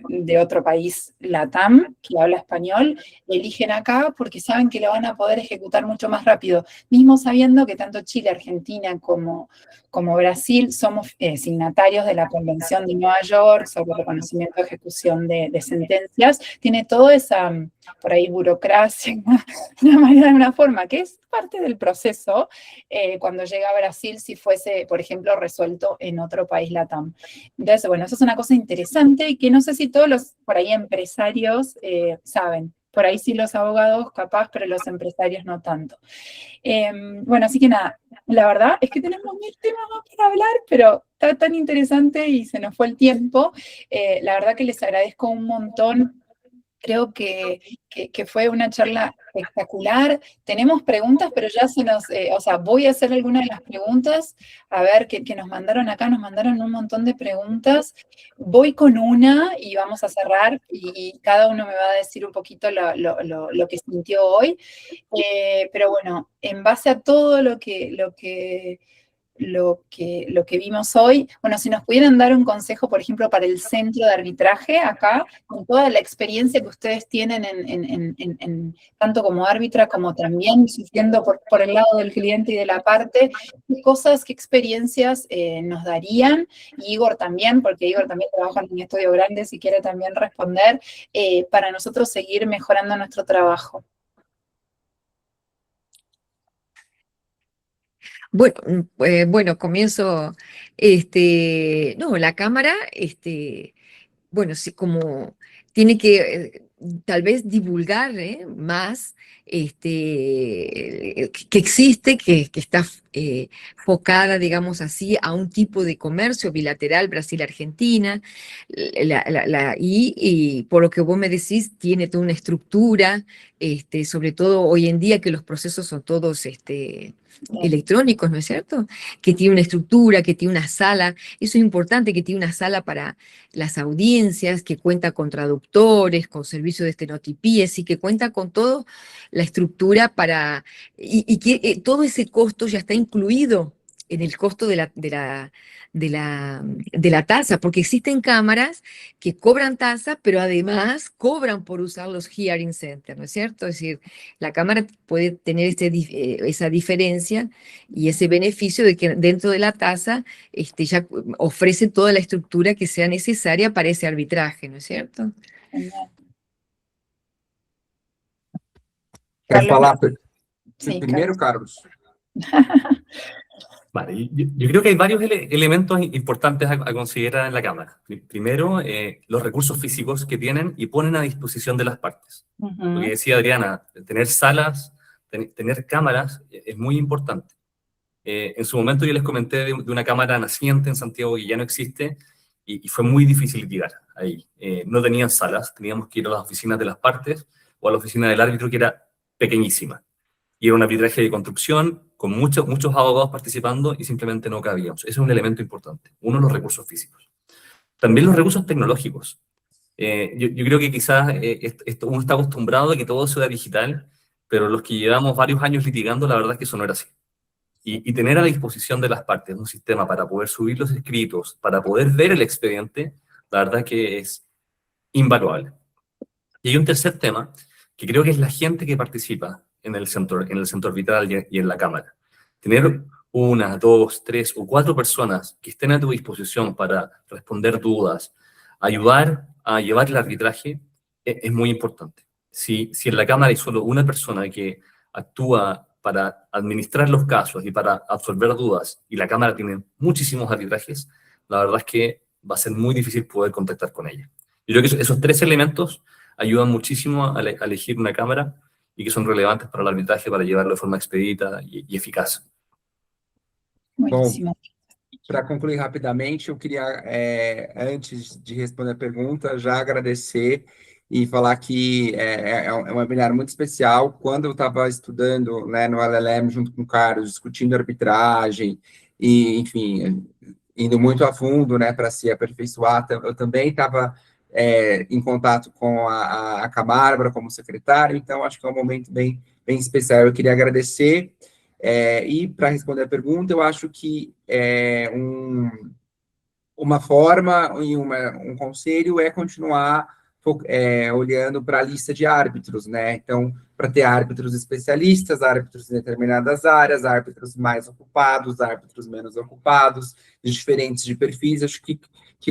de otro país, LATAM, que habla español, eligen acá porque saben que lo van a poder ejecutar mucho más rápido, mismo sabiendo que tanto Chile, Argentina como Brasil somos signatarios de la Convención de Nueva York sobre el reconocimiento y ejecución de sentencias. Tiene toda esa, por ahí, burocracia, de una forma, que es parte del proceso cuando llega a Brasil, si fuese, por ejemplo, resuelto en otro país LATAM. Entonces, bueno, eso es una cosa interesante y que no sé si todos los, por ahí, empresarios saben. Por ahí sí los abogados capaz, pero los empresarios no tanto. Bueno, así que nada, la verdad es que tenemos mil temas más para hablar, pero está tan interesante y se nos fue el tiempo. La verdad que les agradezco un montón. Creo que fue una charla espectacular. Tenemos preguntas, pero ya o sea, voy a hacer algunas de las preguntas, a ver, que nos mandaron acá, nos mandaron un montón de preguntas. Voy con una y vamos a cerrar, y cada uno me va a decir un poquito lo que sintió hoy. Pero bueno, en base a todo lo que vimos hoy. Bueno, si nos pudieran dar un consejo, por ejemplo, para el centro de arbitraje acá, con toda la experiencia que ustedes tienen tanto como árbitra como también sufriendo por el lado del cliente y de la parte, qué experiencias nos darían, y Igor también, porque Igor también trabaja en un estudio grande, si quiere también responder, para nosotros seguir mejorando nuestro trabajo. Bueno, comienzo, no, la cámara, bueno, sí, como tiene que tal vez divulgar más que existe, que está focada, digamos así, a un tipo de comercio bilateral Brasil-Argentina, y por lo que vos me decís, tiene toda una estructura, sobre todo hoy en día que los procesos son todos electrónicos, ¿no es cierto? Que tiene una estructura, que tiene una sala, eso es importante, que tiene una sala para las audiencias, que cuenta con traductores, con servicio de estenotipías, y que cuenta con toda la estructura y que todo ese costo ya está incluido en el costo de la tasa, porque existen cámaras que cobran tasa, pero además cobran por usar los hearing centers, ¿no es cierto? Es decir, la cámara puede tener esa diferencia y ese beneficio de que dentro de la tasa ya ofrece toda la estructura que sea necesaria para ese arbitraje, ¿no es cierto? Genial. Quer Carlos, falar sí, primeiro, Carlos? Vale, yo creo que hay varios elementos importantes a considerar en la cámara. Primero, los recursos físicos que tienen y ponen a disposición de las partes. Lo que decía Adriana, tener salas, tener cámaras es muy importante. En su momento yo les comenté de una cámara naciente en Santiago que ya no existe y fue muy difícil llegar ahí. No tenían salas, teníamos que ir a las oficinas de las partes o a la oficina del árbitro, que era pequeñísima. Y era un arbitraje de construcción con muchos abogados participando y simplemente no cabíamos. Ese es un elemento importante. Uno, los recursos físicos. También los recursos tecnológicos. Yo creo que quizás uno está acostumbrado a que todo sea digital, pero los que llevamos varios años litigando, la verdad es que eso no era así. Y tener a la disposición de las partes un sistema para poder subir los escritos, para poder ver el expediente, la verdad es que es invaluable. Y hay un tercer tema, que creo que es la gente que participa en el centro arbitral y en la cámara. Tener 1, 2, 3 o 4 personas que estén a tu disposición para responder dudas, ayudar a llevar el arbitraje, es muy importante. Si en la cámara hay solo una persona que actúa para administrar los casos y para absolver dudas, y la cámara tiene muchísimos arbitrajes, la verdad es que va a ser muy difícil poder contactar con ella. Yo creo que esos 3 elementos ayudan muchísimo a elegir una cámara y que son relevantes para el arbitraje, para llevarlo de forma expedita y eficaz. Buenísimo. Para concluir rapidamente, eu queria, antes de responder a pergunta, já agradecer e falar que é um webinar muito especial. Quando eu estava estudando, né, no LLM junto com o Carlos, discutindo arbitragem e, enfim, indo muito a fundo, né, para se aperfeiçoar, eu também estava em contato com a Camarbra como secretário, então acho que é um momento bem especial. Eu queria agradecer. E para responder a pergunta, eu acho que uma forma e um conselho é continuar olhando para a lista de árbitros, né? Então, para ter árbitros especialistas, árbitros em determinadas áreas, árbitros mais ocupados, árbitros menos ocupados, diferentes de perfis. Acho que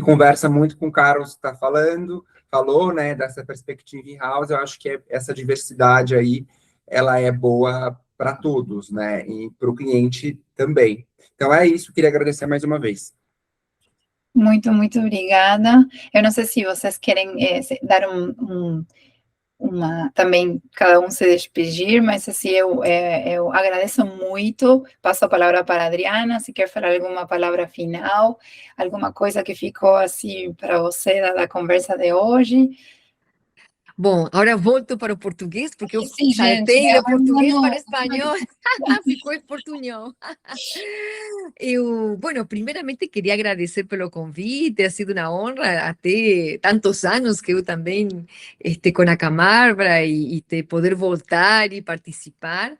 conversa muito com o Carlos que está falou, né? Dessa perspectiva in-house. Eu acho que essa diversidade aí, ela é boa para todos, né? E para o cliente também. Então é isso, queria agradecer mais uma vez. Muito, muito obrigada. Eu não sei se vocês querem dar também cada um se despedir, mas assim, eu agradeço muito. Passo a palavra para a Adriana, se quer falar alguma palavra final, alguma coisa que ficou assim para você da conversa de hoje. Bom, agora volto para o português, porque eu Sim, saltei gente, de português para espanhol, ficou em portunhol. Bueno, primeiramente queria agradecer pelo convite, ha sido uma honra até tantos anos que eu também com a Camarbra e poder voltar e participar.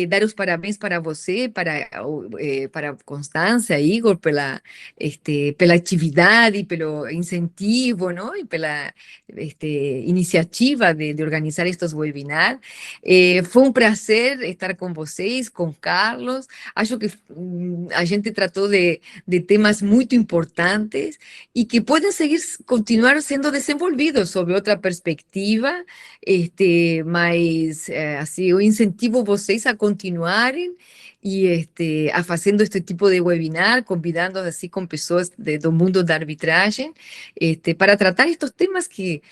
Dar os parabéns para você, para Constança, Igor, pela atividade, pelo incentivo, não? E pela iniciativa de organizar estes webinars. Foi um prazer estar com vocês, com Carlos. Acho que a gente tratou de temas muito importantes e que podem continuar sendo desenvolvidos sob outra perspectiva, mas assim, eu incentivo vocês a continuarem e fazendo este tipo de webinar, convidando assim com pessoas do mundo da arbitragem, para tratar estes temas que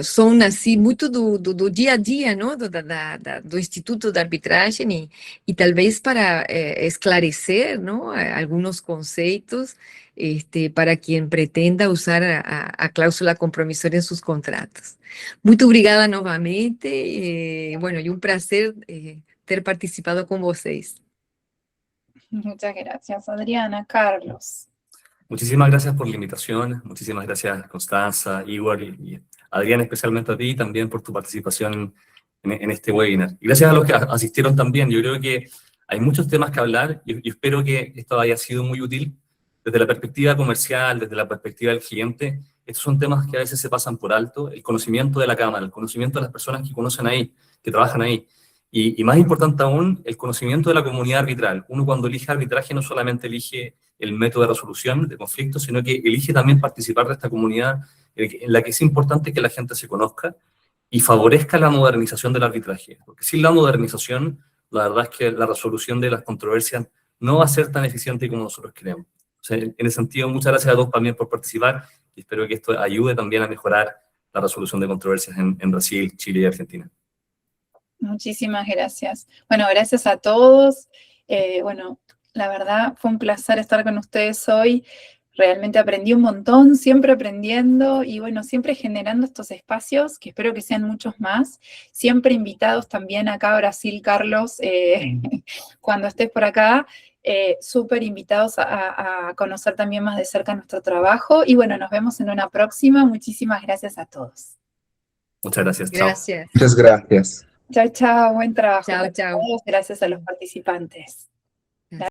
são assim muito do dia a dia, não? Do Instituto da Arbitragem e talvez para esclarecer, não? Alguns conceitos para quem pretenda usar a cláusula compromissória em seus contratos. Muito obrigada novamente, bueno, y un placer ter participado con vocês. Muchas gracias, Adriana. Carlos. Muchísimas gracias por la invitación, muchísimas gracias Constanza, Igor y Adriana, especialmente a ti también por tu participación en este webinar. Y gracias a los que asistieron también. Yo creo que Hay muchos temas que hablar y espero que esto haya sido muy útil. Desde la perspectiva comercial, desde la perspectiva del cliente, estos son temas que a veces se pasan por alto, el conocimiento de la cámara, el conocimiento de las personas que conocen ahí, que trabajan ahí. Y más importante aún, el conocimiento de la comunidad arbitral. Uno cuando elige arbitraje no solamente elige el método de resolución de conflictos, sino que elige también participar de esta comunidad en la que es importante que la gente se conozca y favorezca la modernización del arbitraje. Porque sin la modernización, la verdad es que la resolución de las controversias no va a ser tan eficiente como nosotros queremos. O sea, en ese sentido, muchas gracias a todos también por participar y espero que esto ayude también a mejorar la resolución de controversias en Brasil, Chile y Argentina. Muchísimas gracias. Bueno, gracias a todos. Bueno, la verdad fue un placer estar con ustedes hoy. Realmente aprendí un montón, siempre aprendiendo y bueno, siempre generando estos espacios, que espero que sean muchos más. Siempre invitados también acá a Brasil, Carlos, cuando estés por acá. Súper invitados a conocer también más de cerca nuestro trabajo. Y bueno, nos vemos en una próxima. Muchísimas gracias a todos. Muchas gracias. Chao. Gracias. Muchas gracias. Chao, chao. Buen trabajo. Chao, chao. Gracias a los participantes.